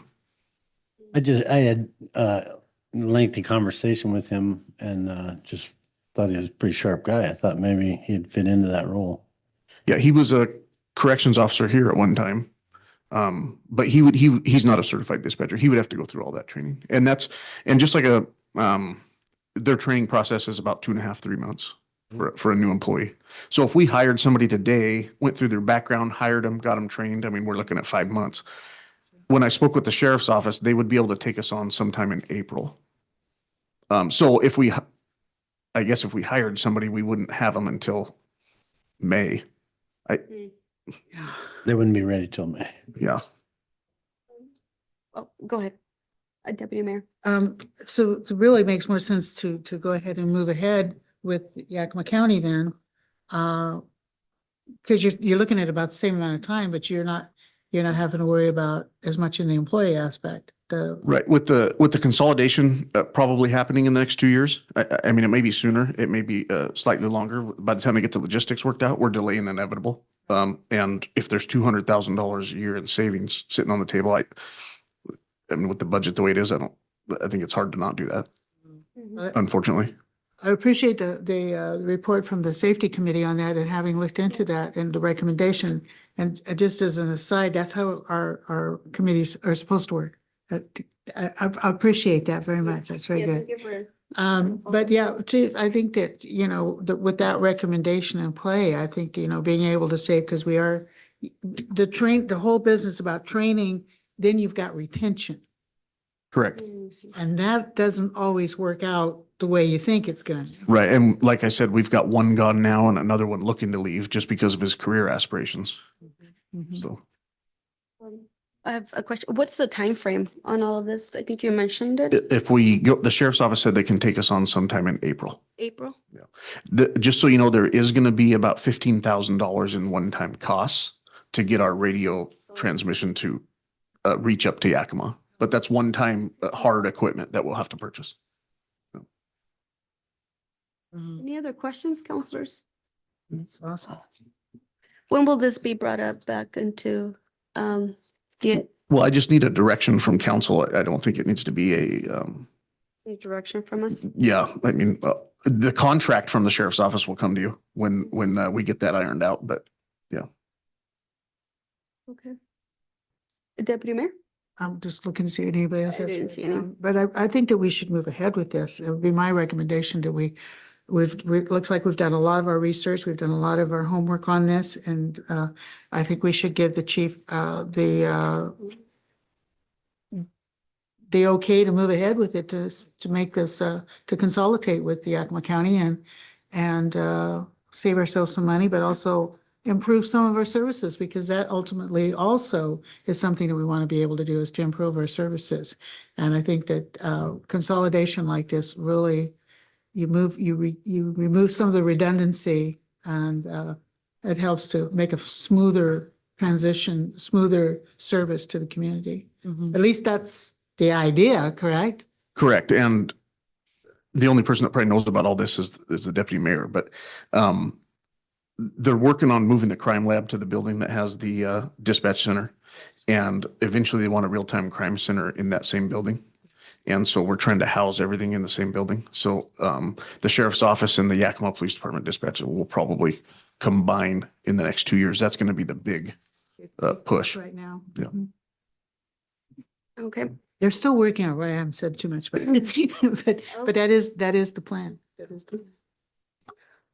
I had a lengthy conversation with him and just thought he was a pretty sharp guy. I thought maybe he'd fit into that role. Yeah, he was a corrections officer here at one time. But he's not a certified dispatcher. He would have to go through all that training. And just like their training process is about 2.5, 3 months for a new employee. So if we hired somebody today, went through their background, hired them, got them trained, I mean, we're looking at 5 months. When I spoke with the sheriff's office, they would be able to take us on sometime in April. So I guess if we hired somebody, we wouldn't have them until May. They wouldn't be ready till May. Yeah. Oh, go ahead, Deputy Mayor. So it really makes more sense to go ahead and move ahead with Yakima County then. Because you're looking at about the same amount of time, but you're not having to worry about as much in the employee aspect. Right. With the consolidation probably happening in the next 2 years. I mean, it may be sooner. It may be slightly longer. By the time they get the logistics worked out, we're delaying the inevitable. And if there's $200,000 a year in savings sitting on the table, I mean, with the budget the way it is, I think it's hard to not do that, unfortunately. I appreciate the report from the safety committee on that and having looked into that and the recommendation. And just as an aside, that's how our committees are supposed to work. I appreciate that very much. That's very good. But yeah, Chief, I think that, with that recommendation in play, I think, being able to say, because we are the whole business about training then you've got retention. Correct. And that doesn't always work out the way you think it's going to. Right. And like I said, we've got one gone now and another one looking to leave just because of his career aspirations. Mhm. So I have a question. What's the time frame on all of this? I think you mentioned it, if we go, the sheriff's office said they can take us on sometime in April. April. Just so you know, there is going to be about $15,000 in one-time costs to get our radio transmission to reach up to Yakima. But that's one-time hard equipment that we'll have to purchase. Any other questions, counselors? That's awesome. When will this be brought up back into, the Well, I just need a direction from council. I don't think it needs to be a, direction from us? yeah, I mean, the contract from the sheriff's office will come to you when we get that ironed out, but Okay. Deputy Mayor? I'm just looking to see if anybody else I has. didn't see any. But I think that we should move ahead with this. It would be my recommendation that looks like we've done a lot of our research. We've done a lot of our homework on this. And I think we should give the chief the okay to move ahead with it, to make this, to consolidate with the Yakima County and save ourselves some money, but also improve some of our services, because that ultimately also is something that we want to be able to do, is to improve our services. And I think that consolidation like this really, you remove some of the redundancy, and it helps to make a smoother transition, smoother service to the community. At least that's the idea, correct? correct. And the only person that probably knows about all this is the deputy mayor, but they're working on moving the crime lab to the building that has the dispatch center. And eventually they want a real-time crime center in that same building. And so we're trying to house everything in the same building. So the sheriff's office and the Yakima Police Department dispatch will probably combine in the next 2 years. That's going to be the big push. Right now. Yeah. Mhm. Okay. They're still working on it. I haven't said too much, but but that is the plan. That is the plan.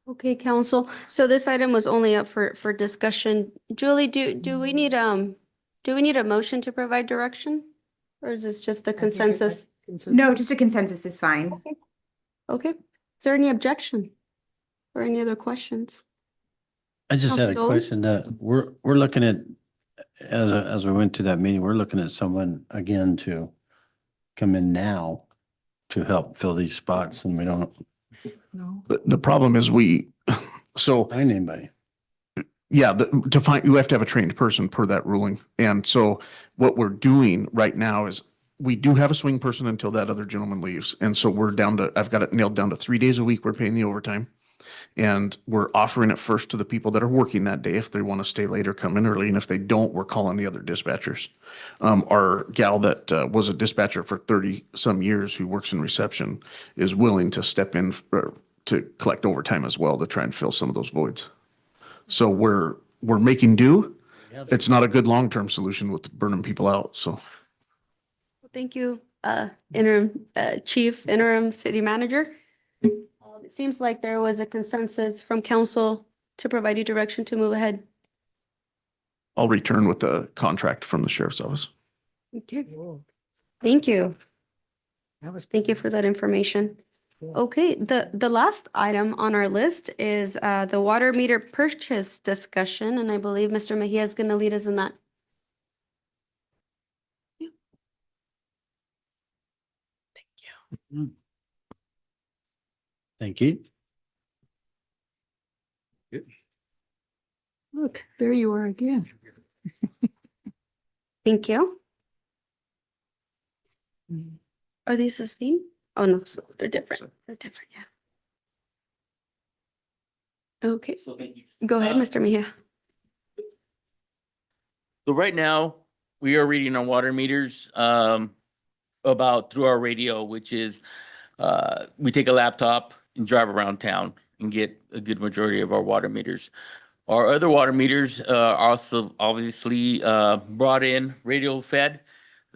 Okay, council. So this item was only up for discussion. Julie, do we need a motion to provide direction? Or is this just a consensus? No, just a consensus is fine. Okay. Is there any objection? Or any other questions? I just had a Councilor? question that we're looking at, as we went to that meeting, we're looking at someone again to come in now to help fill these spots, and we don't No. The problem is so find anybody. yeah, to find, you have to have a trained person per that ruling. And so what we're doing right now is we do have a swing person until that other gentleman leaves. And so we're down to, I've got it nailed down to 3 days a week. We're paying the overtime. And we're offering it first to the people that are working that day. If they want to stay late or come in early. And if they don't, we're calling the other dispatchers. Our gal that was a dispatcher for 30 some years who works in reception is willing to step in to collect overtime as well to try and fill some of those voids. So we're making do. It's not a good long-term solution with burning people out, so. Thank you, interim city manager. It seems like there was a consensus from council to provide you direction to move ahead. I'll return with the contract from the sheriff's office. Okay, Whoa, thank you. that was. Thank you for that information. Okay, the last item on our list is the water meter purchase discussion, and I believe Mr. Mejia is going to lead us in that. Thank you. Look, there you are again. Thank you. Are these the same? Oh, no, so they're different. They're different, yeah. Okay, go ahead, Mr. Mejia. So right now, we are reading our water meters about through our radio, which is we take a laptop and drive around town and get a good majority of our water meters. Our other water meters are also obviously brought in radio fed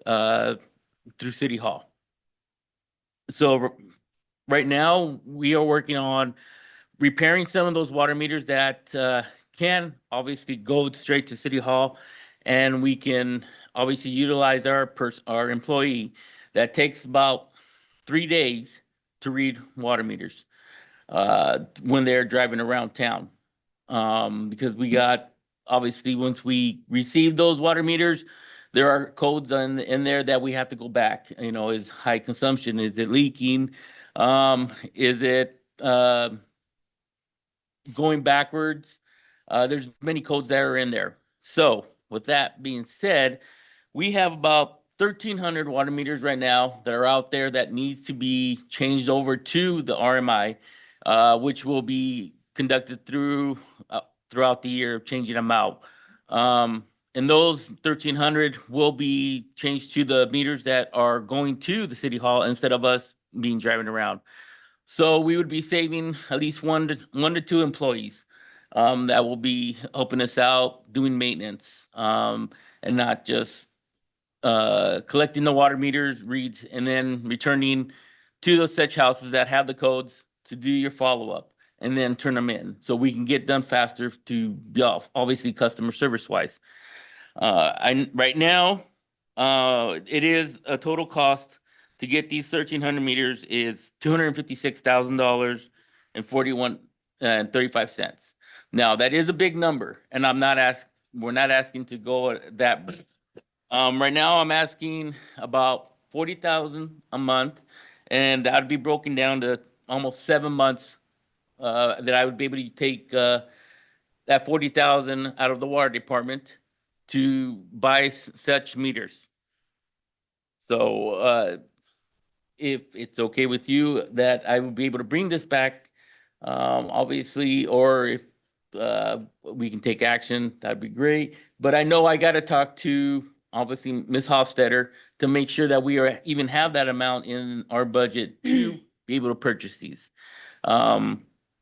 through City Hall. So right now, we are working on repairing some of those water meters that can obviously go straight to City Hall and we can obviously utilize our employee that takes about 3 days to read water meters when they're driving around town. Because we got, obviously, once we receive those water meters, there are codes in there that we have to go back. You know, is high consumption, is it leaking? Is it going backwards? There's many codes that are in there. So with that being said, we have about 1,300 water meters right now that are out there that needs to be changed over to the RMI, which will be conducted throughout the year, changing them out. And those 1,300 will be changed to the meters that are going to the city hall instead of us being driving around. So we would be saving at least one to two employees that will be helping us out doing maintenance, and not just collecting the water meters reads and then returning to those such houses that have the codes to do your follow-up and then turn them in so we can get done faster to be off, obviously customer service wise. Right now, it is a total cost to get these 1,300 meters is $256,000 and 41.35 cents. Now that is a big number, and we're not asking to go that. Right now I'm asking about 40,000 a month, and that'd be broken down to almost 7 months. That I would be able to take that 40,000 out of the water department to buy such meters. So if it's okay with you, that I would be able to bring this back, obviously, or if we can take action, that'd be great. But I know I got to talk to obviously Ms. Hofstetter to make sure that we even have that amount in our budget to be able to purchase these.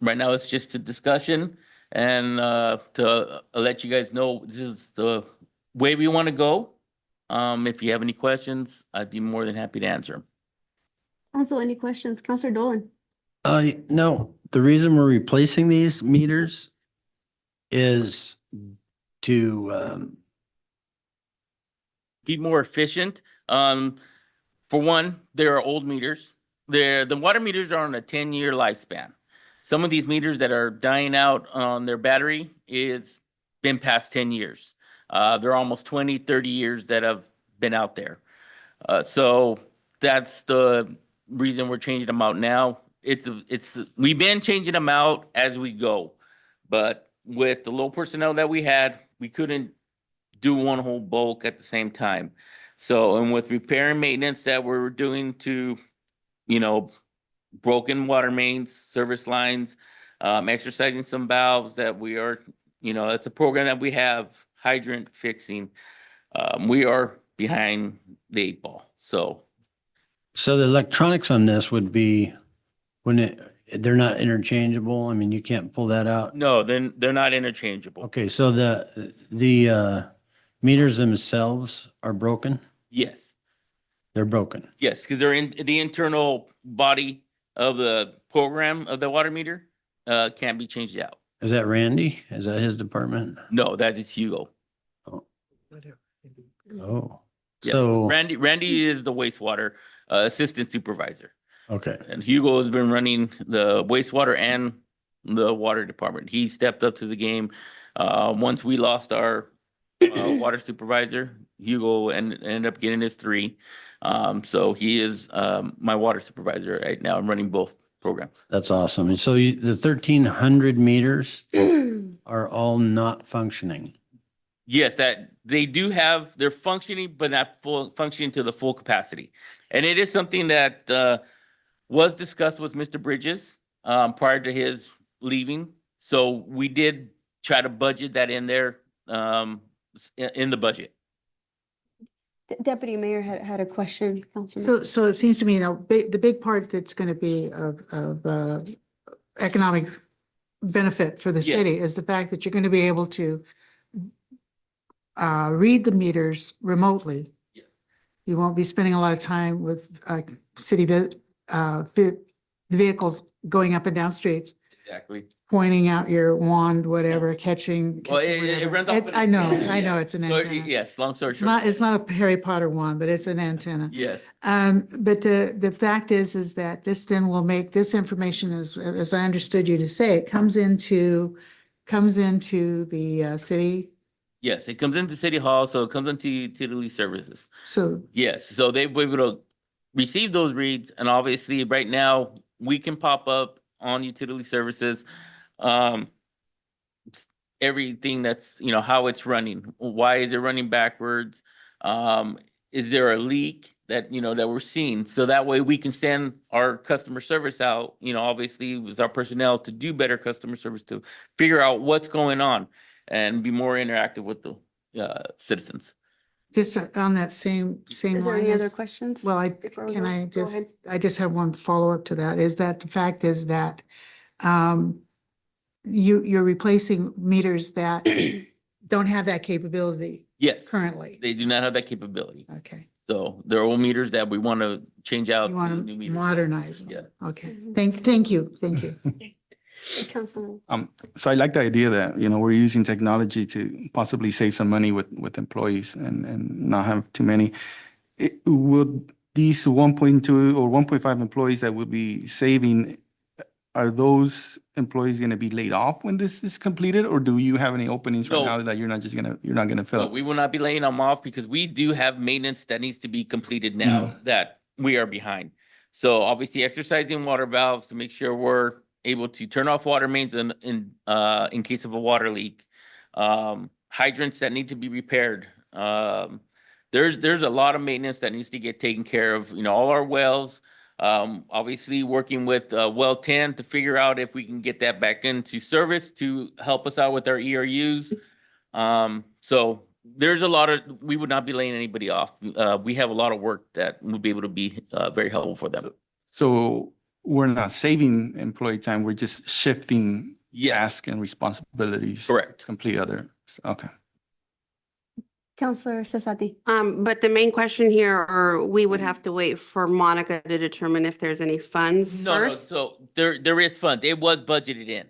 Right now, it's just a discussion, and to let you guys know this is the way we want to go. If you have any questions, I'd be more than happy to answer them. Also, any questions? Counselor Dolan? No, the reason we're replacing these meters is to, Be more efficient. For one, there are old meters. The water meters are on a 10-year lifespan. Some of these meters that are dying out on their battery is been past 10 years. They're almost 20, 30 years that have been out there. So that's the reason we're changing them out now. We've been changing them out as we go, but with the low personnel that we had, we couldn't do one whole bulk at the same time. So, and with repair and maintenance that we're doing to, broken water mains, service lines, exercising some valves that we are, that's a program that we have, hydrant fixing. We are behind the 8 ball. So the electronics on this would be they're not interchangeable. I mean, you can't pull that out. no, then they're not interchangeable. Okay, so the meters themselves are broken? Yes. They're broken. Yes, because they're in the internal body of the program of the water meter, can't be changed out. Is that Randy? Is that his department? No, that is Hugo. Oh, Yeah. so, Randy is the wastewater assistant supervisor, okay, and Hugo has been running the wastewater and the water department. He stepped up to the game. Once we lost our water supervisor, Hugo ended up getting his 3. So he is my water supervisor right now. I'm running both programs. that's awesome. And so the 1,300 meters are all not functioning. Yes, that they do have, they're functioning, but not functioning to the full capacity. And it is something that was discussed with Mr. Bridges prior to his leaving. So we did try to budget that in there in the budget. Deputy Mayor had a question, Councilman. So it seems to me, the big part that's going to be of economic benefit for the Yes. city is the fact that you're going to be able to read the meters remotely. Yeah. You won't be spending a lot of time with city vehicles going up and down streets. Exactly. pointing out your wand, whatever, catching Well, catching it whatever. runs off. I know, Yeah. it's an So, antenna. yes, long story It's short. it's not a Harry Potter wand, but it's an antenna. Yes, But the fact is that this then will make this information, as I understood you to say, it comes into the city. yes, it comes into City Hall, so it comes into utility services. So Yes, so they were able to receive those reads, and obviously, right now, we can pop up on utility services. Um, everything that's, how it's running. Why is it running backwards? Is there a leak that, that we're seeing? So that way we can send our customer service out, obviously with our personnel to do better customer service, to figure out what's going on and be more interactive with the citizens. just on that same Is there line any other as- questions? Well, before we can go? I Go ahead. I just have one follow-up to that, is that the fact is that you're replacing meters that don't have that capability Yes, currently. they do not have that capability. Okay, So there are old meters that we want to change out. you to want new to meters. modernize them. Yeah. Okay, Mhm. thank you. Councilman. So I like the idea that, we're using technology to possibly save some money with employees and not have too many. Would these 1.2 or 1.5 employees that would be saving, are those employees going to be laid off when this is completed? Or do you have any openings right No. now that you're not going to No, fill? we will not be laying them off because we do have maintenance that needs to be completed now that we are behind. So obviously exercising water valves to make sure we're able to turn off water mains in case of a water leak. Hydrants that need to be repaired. There's a lot of maintenance that needs to get taken care of, all our wells. Obviously working with well 10 to figure out if we can get that back into service to help us out with our ERUs. So there's a lot of, we would not be laying anybody off. We have a lot of work that would be able to be very helpful for them. So we're not saving employee time, we're just shifting Yeah, tasks and responsibilities. correct. to complete other, okay. Counselor Sasaki. But the main question here, or we would have to wait for Monica to determine if there's any funds No, first? so there is funds. It was budgeted in.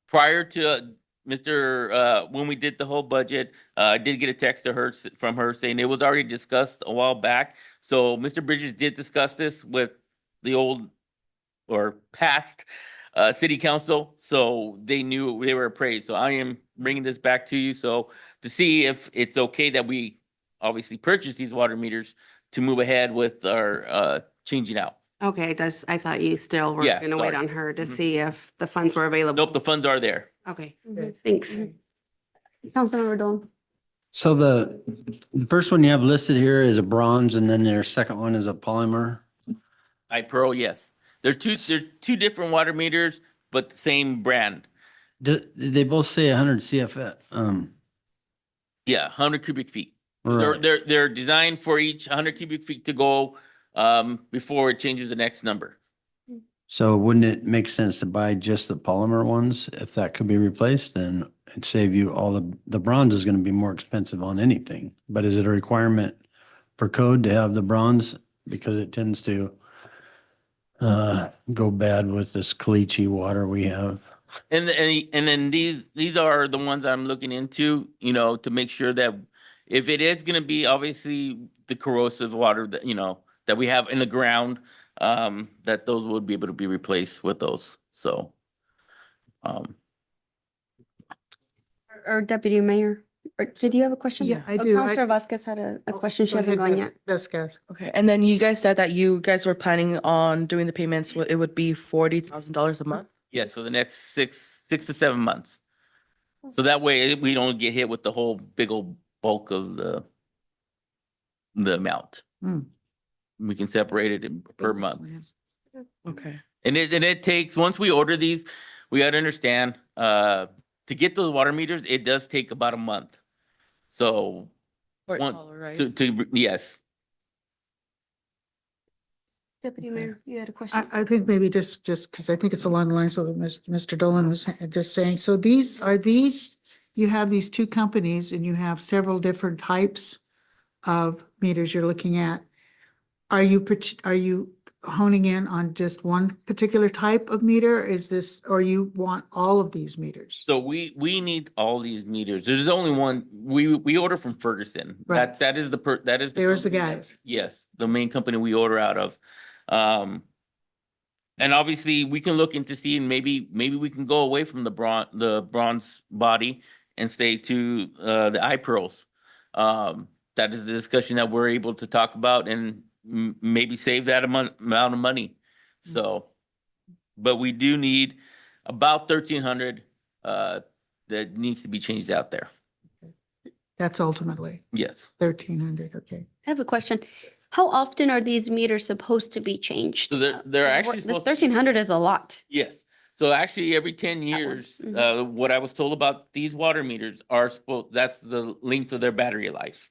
Prior to when we did the whole budget, I did get a text from her saying it was already discussed a while back. So Mr. Bridges did discuss this with the old or past city council, so they knew they were appraised. So I am bringing this back to you, so to see if it's okay that we obviously purchase these water meters to move ahead with our changing out. Okay, I thought you still were Yeah, gonna wait sorry. on her to Mhm. see if the funds were available. Nope, the funds are there. Okay, Mhm. thanks. Councilmember Dolan. So the first one you have listed here is a bronze, and then their second one is a polymer. iPearl, yes. There's two different water meters, but the same brand. They both say 100 CFF. Yeah, 100 cubic feet. Right. They're designed for each 100 cubic feet to go before it changes the next number. So wouldn't it make sense to buy just the polymer ones if that could be replaced? Then it'd save you all the bronze is going to be more expensive on anything. But is it a requirement for code to have the bronze because it tends to go bad with this caliche water we have? And then these are the ones I'm looking into, to make sure that if it is gonna be obviously the corrosive water that, that we have in the ground, that those would be able to be replaced with those, so. Or Deputy Mayor. Or did you have a question? Yeah, I Oh, do. Counselor Vasquez had a question. She Go hasn't ahead, gone yet. Vasquez. Okay, and then you guys said that you guys were planning on doing the payments, it would be $40,000 a month? Yes, for the next 6 to 7 months. So that way we don't get hit with the whole big old bulk of the amount. Hmm. We can separate it per month. Okay. And it takes, once we order these, we gotta understand, to get those water meters, it does take about a month. So, For One- dollar, right? yes, Deputy Okay. Mayor, you had a question? I think maybe just because I think it's along the lines of what Mr. Dolan was just saying. So you have these two companies and you have several different types of meters you're looking at. Are you honing in on just one particular type of meter? Is this, or you want all of these meters? So we need all these meters. There's only one, we order from Ferguson. Right. That is that is. There's the company that- guys. Yes, the main company we order out of. And obviously we can look into seeing maybe we can go away from the bronze body and stay to the iPearls. That is the discussion that we're able to talk about and maybe save that amount of money. So, but we do need about 1,300 that needs to be changed out there. That's ultimately Yes. 1,300, okay. I have a question. How often are these meters supposed to be changed? So they're actually This supposed to- 1,300 is a lot. Yes. So actually, every 10 years, what I was told about these water meters are supposed, that's the length of their battery life.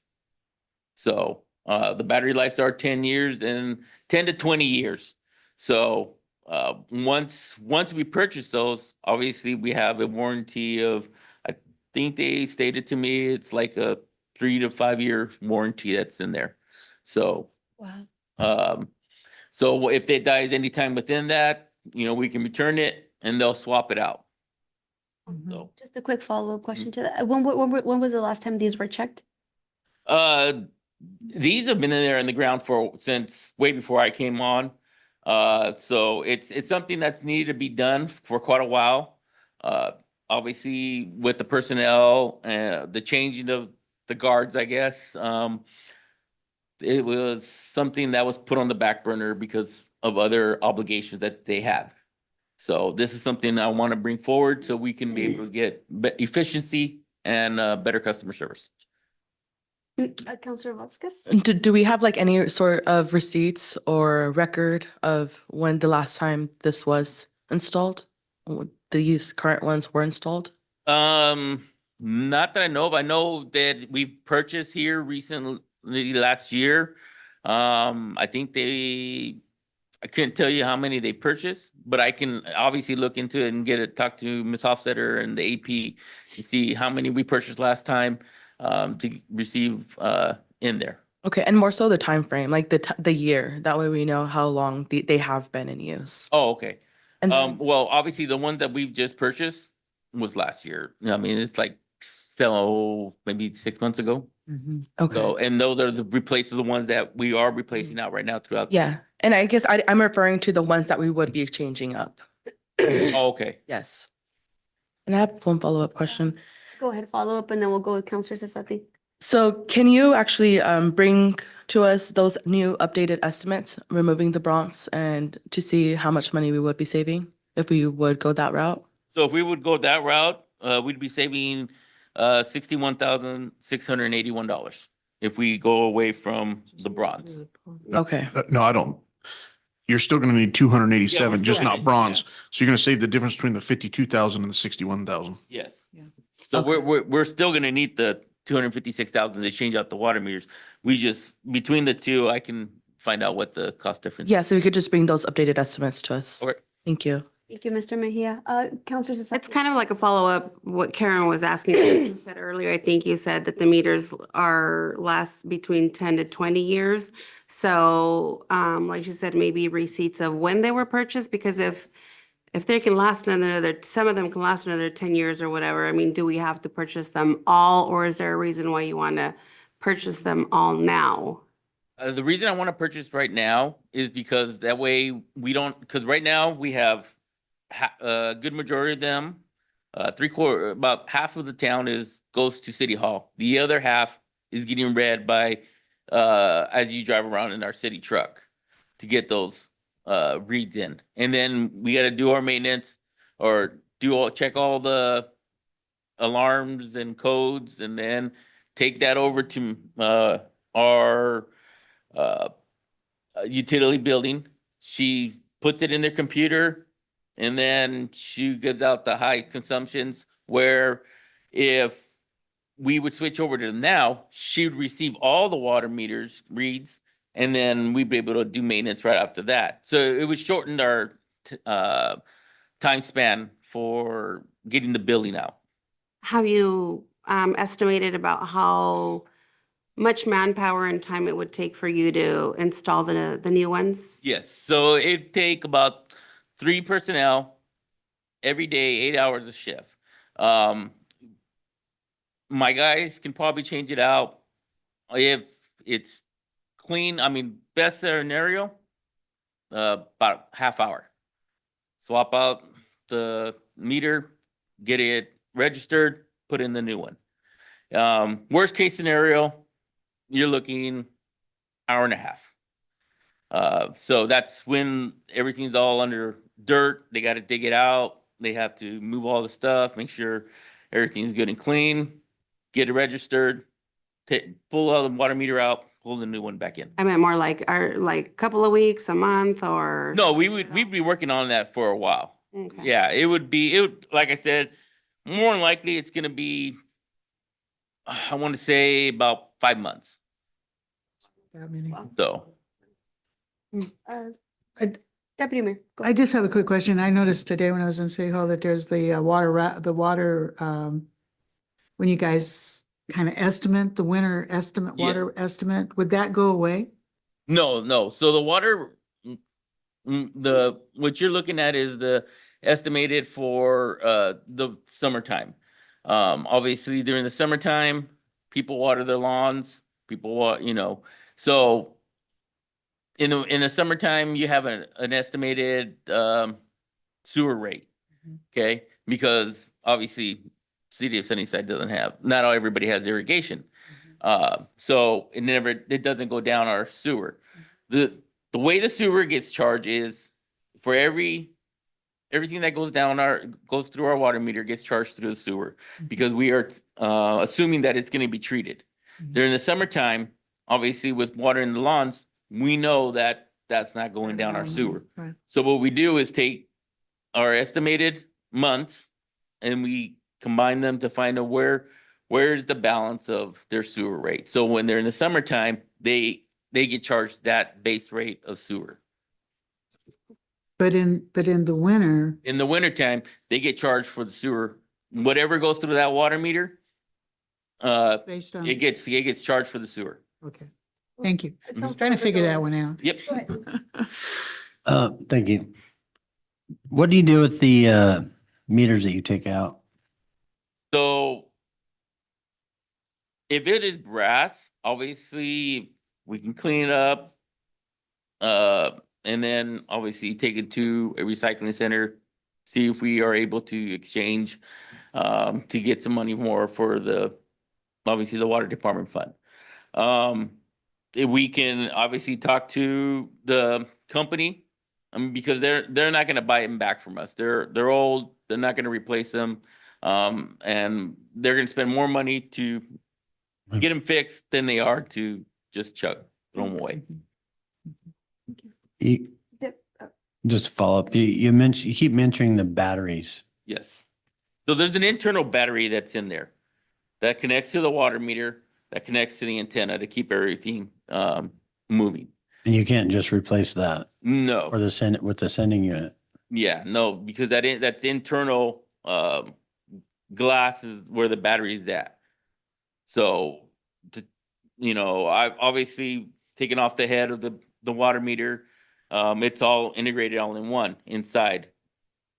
So the battery lives are 10 years and 10 to 20 years. So once we purchase those, obviously we have a warranty of, I think they stated to me, it's like a 3 to 5 year warranty that's in there. So, Wow. so if it dies anytime within that, we can return it and they'll swap it out. So, Just a quick follow-up question to that. When was the last time these were checked? these have been in there in the ground since way before I came on. So it's something that's needed to be done for quite a while. Obviously with the personnel and the changing of the guards, I guess, it was something that was put on the back burner because of other obligations that they have. So this is something I want to bring forward so we can be able to get efficiency and better customer service. Councilor Vasquez? Do we have like any sort of receipts or record of when the last time this was installed? These current ones were installed? Not that I know of. I know that we've purchased here recently last year. I think I couldn't tell you how many they purchased, but I can obviously look into it and talk to Ms. Hofstetter and the AP and see how many we purchased last time to receive in there. Okay, and more so the time frame, like the year. That way we know how long they have been in use. Oh, okay. And then- Well, obviously the one that we've just purchased was last year. I mean, it's like maybe 6 months ago. Okay. So, and those are the the ones that we are replacing out right now throughout. Yeah, and I guess I'm referring to the ones that we would be exchanging up. Oh, okay. Yes. And I have one follow-up question. Go ahead, follow up, and then we'll go with Councilor Sasaki. So can you actually bring to us those new updated estimates, removing the bronze, and to see how much money we would be saving if we would go that route? So if we would go that route, we'd be saving $61,681 if we go away from the bronze. Okay. No, I don't. You're still gonna need 287, Yeah, we're just still not gonna- bronze. So you're gonna save the difference between the 52,000 and the 61,000. Yes. So Okay. we're still gonna need the 256,000 to change out the water meters. We just, between the two, I can find out what the cost difference. Yeah, so we could just bring those updated estimates to us. Okay. Thank you. Thank you, Mr. Mejia. Councilor Sasaki? It's kind of like a follow-up, what Karen was asking. You said earlier, I think you said that the meters last between 10 to 20 years. So, like you said, maybe receipts of when they were purchased, because if they can last another, some of them can last another 10 years or whatever, I mean, do we have to purchase them all, or is there a reason why you want to purchase them all now? The reason I want to purchase right now is because that way we don't, because right now we have a good majority of them, about half of the town goes to City Hall. The other half is getting read by, as you drive around in our city truck to get those reads in. And then we got to do our maintenance or check all the alarms and codes and then take that over to our utility building. She puts it in their computer and then she gives out the high consumptions, where if we would switch over to them now, she would receive all the water meters reads and then we'd be able to do maintenance right after that. So it would shorten our time span for getting the billing out. Have you estimated about how much manpower and time it would take for you to install the new ones? Yes, so it'd take about 3 personnel every day, 8 hours a shift. My guys can probably change it out if it's clean. I mean, best scenario, about half hour. Swap out the meter, get it registered, put in the new one. Worst case scenario, you're looking hour and a half. So that's when everything's all under dirt. They got to dig it out. They have to move all the stuff, make sure everything's good and clean, get it registered, pull all the water meter out, pull the new one back in. I meant more like, couple of weeks, a month, or? No, we'd be working on that for a while. Okay. Yeah, it would, like I said, more than likely it's gonna be, I want to say about 5 months. That many. So, Deputy Mayor. go I ahead. just have a quick question. I noticed today when I was in City Hall that there's the water, when you guys kind of estimate, the winter estimate, Yeah. water estimate, would that go away? no. So the water, what you're looking at is the estimated for the summertime. Obviously during the summertime, people water their lawns, so in the summertime, you have an estimated sewer rate. Okay, because obviously city of Sunnyside not everybody has irrigation. So it doesn't go down our sewer. The way the sewer gets charged is for everything that goes through our water meter gets charged through the sewer, because we are assuming that it's going to be treated. During the summertime, obviously with watering the lawns, we know that that's not going down our sewer. Right. So what we do is take our estimated months and we combine them to find out where's the balance of their sewer rate. So when they're in the summertime, they get charged that base rate of sewer. But in the winter, In the wintertime, they get charged for the sewer. Whatever goes through that water meter, based on, it gets charged for the sewer. okay, thank you. I was Councilmember trying to figure that Dolan. one out. Yep. Go ahead. Thank you. What do you do with the meters that you take out? So if it is brass, obviously we can clean it up. And then obviously take it to a recycling center, see if we are able to exchange to get some money more for obviously the water department fund. If we can obviously talk to the company, because they're not gonna buy them back from us. They're old, they're not gonna replace them. And they're gonna spend more money to get them fixed than they are to just throw them away. You, just to follow up, you keep mentioning the batteries. Yes. So there's an internal battery that's in there that connects to the water meter, that connects to the antenna to keep everything moving. And you can't just replace that No. or with the sending unit. Yeah, no, because that's internal glass is where the battery is at. So, I've obviously taken off the head of the water meter. It's all integrated all in one inside.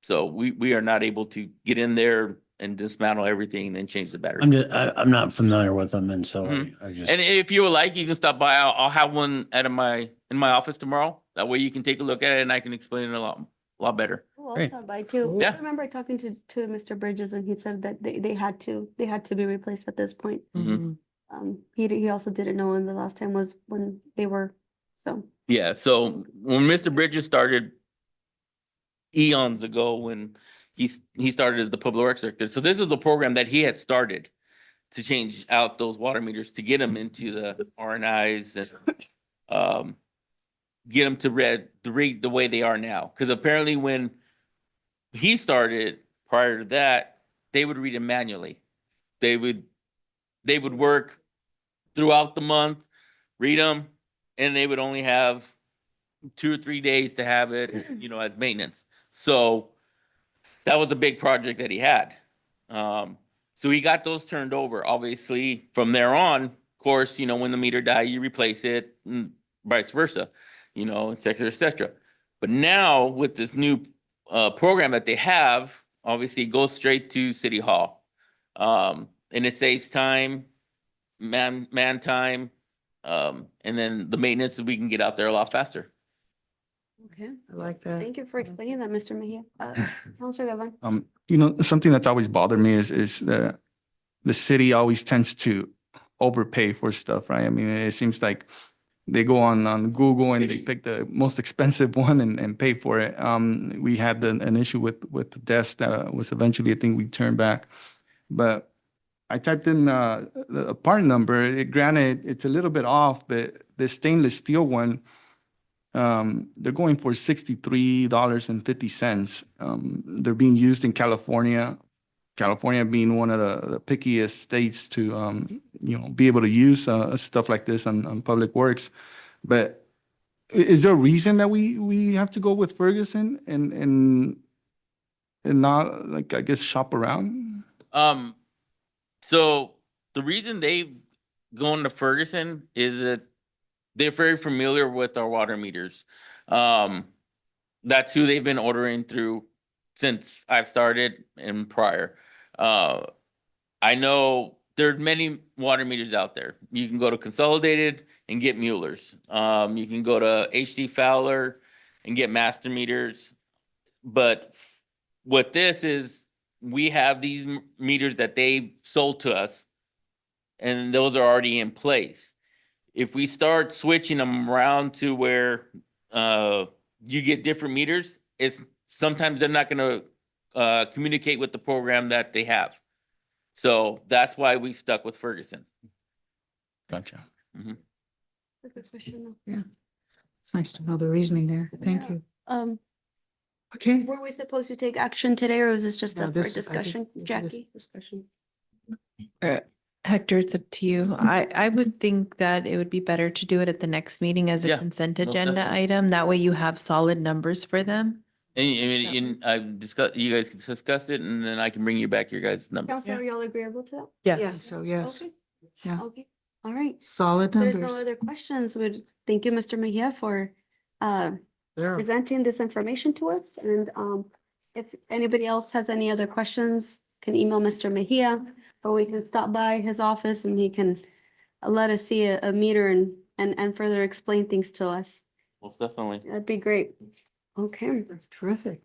So we are not able to get in there and dismantle everything and then change the battery. I'm not familiar with them, and so I just. And if you would like, you can stop by. I'll have one in my office tomorrow. That way you can take a look at it and I can explain it a lot better. Oh, I'll Great. stop by too. Yeah. I remember talking to Mr. Bridges and he said that they had to be replaced at this point. Mhm. He also didn't know when the last time was when they were, so. Yeah, so when Mr. Bridges started eons ago, when he started as the public works director, so this is a program that he had started to change out those water meters to get them into the RNIs and get them to read the way they are now. Because apparently when he started, prior to that, they would read them manually. They would work throughout the month, read them, and they would only have 2 or 3 days to have it, as maintenance. So that was a big project that he had. So he got those turned over. Obviously, from there on, course, when the meter die, you replace it, and vice versa, et cetera, et cetera. But now with this new program that they have, obviously it goes straight to City Hall. And it saves time, man time, and then the maintenance, we can get out there a lot faster. Okay. I like that. Thank you for explaining that, Mr. Mejia. Counselor Gavin? Something that's always bothered me is the city always tends to overpay for stuff, right? I mean, it seems like they go on Google and they pick the most expensive one and pay for it. We had an issue with the desk that was eventually, I think we turned back. But I typed in the part number. Granted, it's a little bit off, but the stainless steel one, they're going for $63.50. They're being used in California. California being one of the pickiest states to, be able to use stuff like this on public works. But is there a reason that we have to go with Ferguson and not, like, I guess, shop around? So the reason they've gone to Ferguson is that they're very familiar with our water meters. That's who they've been ordering through since I've started and prior. I know there's many water meters out there. You can go to Consolidated and get Mueller's. You can go to HD Fowler and get master meters. But what this is, we have these meters that they sold to us, and those are already in place. If we start switching them around to where you get different meters, it's sometimes they're not going to communicate with the program that they have. So that's why we stuck with Ferguson. Gotcha. Good question. Yeah. It's nice to know the reasoning there. Thank Yeah. you. Um, Okay. were we supposed to take action today, or was this just No, up for this- I think discussion, this is Jackie? Discussion. Hector, it's up to you. I would think that it would be better to do it at the next meeting as a Yeah, consent most agenda definitely. item. That way you have solid numbers for them. And I've discussed, you guys can discuss it, and then I can bring you back your guys' number. Counselor, are y'all agreeable to that? Yes. So yes, Okay. yeah, Okay, all right. solid There's no numbers. other questions. Thank you, Mr. Mejia, for There. presenting this information to us. And if anybody else has any other questions, can email Mr. Mejia, or we can stop by his office and he can let us see a meter and further explain things to us. Most definitely. That'd be great. Okay. Terrific.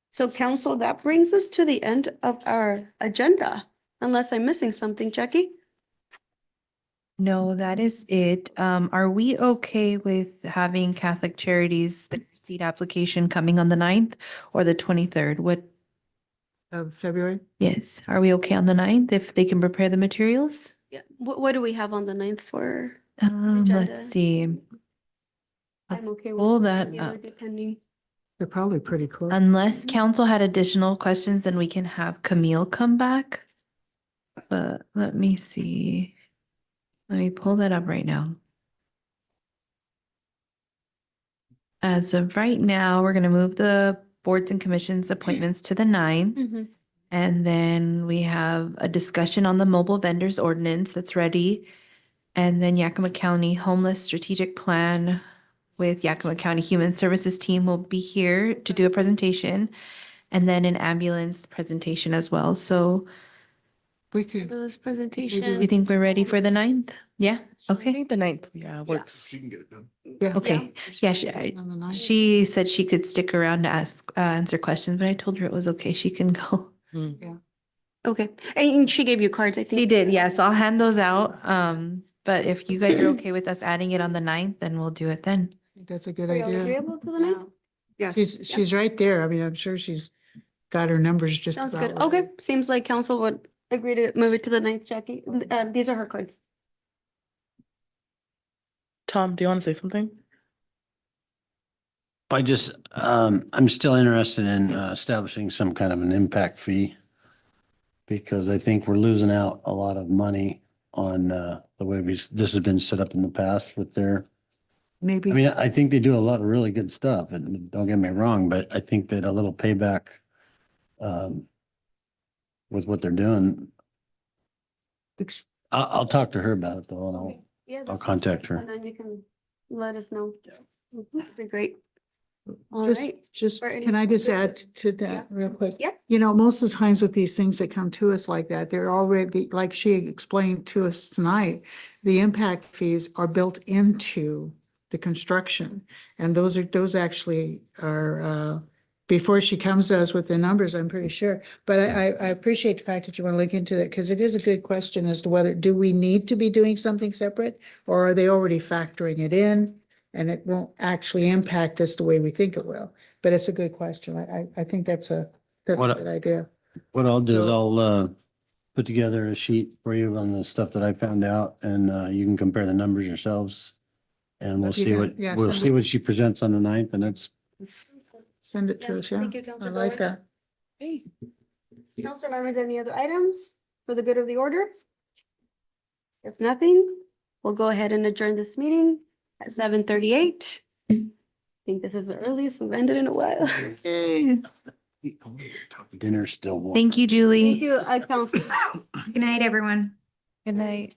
So council, that brings us to the end of our agenda, unless I'm missing something, Jackie? No, that is it. Are we okay with having Catholic Charities, the seat application coming on the 9th or the 23rd? Of February? Yes, are we okay on the 9th if they can prepare the materials? Yeah. What do we have on the 9th for? Agenda. Let's see. I'm Let's okay with pull that, that up. depending. They're probably pretty close. Unless council had additional questions, then we can have Camille come back. But let me see. Let me pull that up right now. As of right now, we're going to move the boards and commissions appointments to the 9th. Mhm. And then we have a discussion on the mobile vendors ordinance that's ready. And then Yakima County Homeless Strategic Plan with Yakima County Human Services team will be here to do a presentation. And then an ambulance presentation as well. So We could, Those do you presentations. think we're ready for the 9th? Yeah, I okay, think the 9th, yeah, works. She can get it done. yeah. okay. Yeah, On the 9th. she said she could stick around to answer questions, but I told her it was okay. She can go. Okay, and she gave you cards, I think. She did, yes. I'll hand those out. But if you guys are okay with us adding it on the 9th, then we'll do it then. That's a good Are y'all idea. agreeable to the 9th? Yes. She's right there. I mean, I'm sure she's got her numbers just Sounds about good. right. Okay, seems like council would agree to move it to the 9th, Jackie. These are her cards. Tom, do you want to say something? I'm still interested in establishing some kind of an impact fee, because I think we're losing out a lot of money on the way this has been set up in the past with their, Maybe. I mean, I think they do a lot of really good stuff, and don't get me wrong, but I think that a little payback with what they're doing, I'll talk to her about it though, and Okay. Yeah, I'll that sounds contact good. her. And then you can let us know. Mhm, that'd be great. All Just, right. just, For any can I just add business? to Yeah. that real quick? Yeah. You know, most of the times with these things that come to us like that, they're already, like she explained to us tonight, the impact fees are built into the construction. And those actually are, before she comes to us with the numbers, I'm pretty sure. But I appreciate the fact that you want to look into that because it is a good question as to whether, do we need to be doing something separate? Or are they already factoring it in? And it won't actually impact us the way we think it will. But it's a good question. I think that's a What- good idea. What I'll do is So- I'll put together a sheet for you on the stuff that I found out and you can compare the numbers yourselves. And we'll If you see can- what, yeah, we'll send see it- what she presents on the 9th, and that's, Send it to us, yeah. Thank you, I Councilor like Bowen. that. Hey. Councilor members, any other items for the good of the order? If nothing, we'll go ahead and adjourn this meeting at 7:38. I think this is the earliest we've ended in a while. Yay. dinner's still warm. Thank you, Julie. Thank you, Council. Good night, everyone. Good night.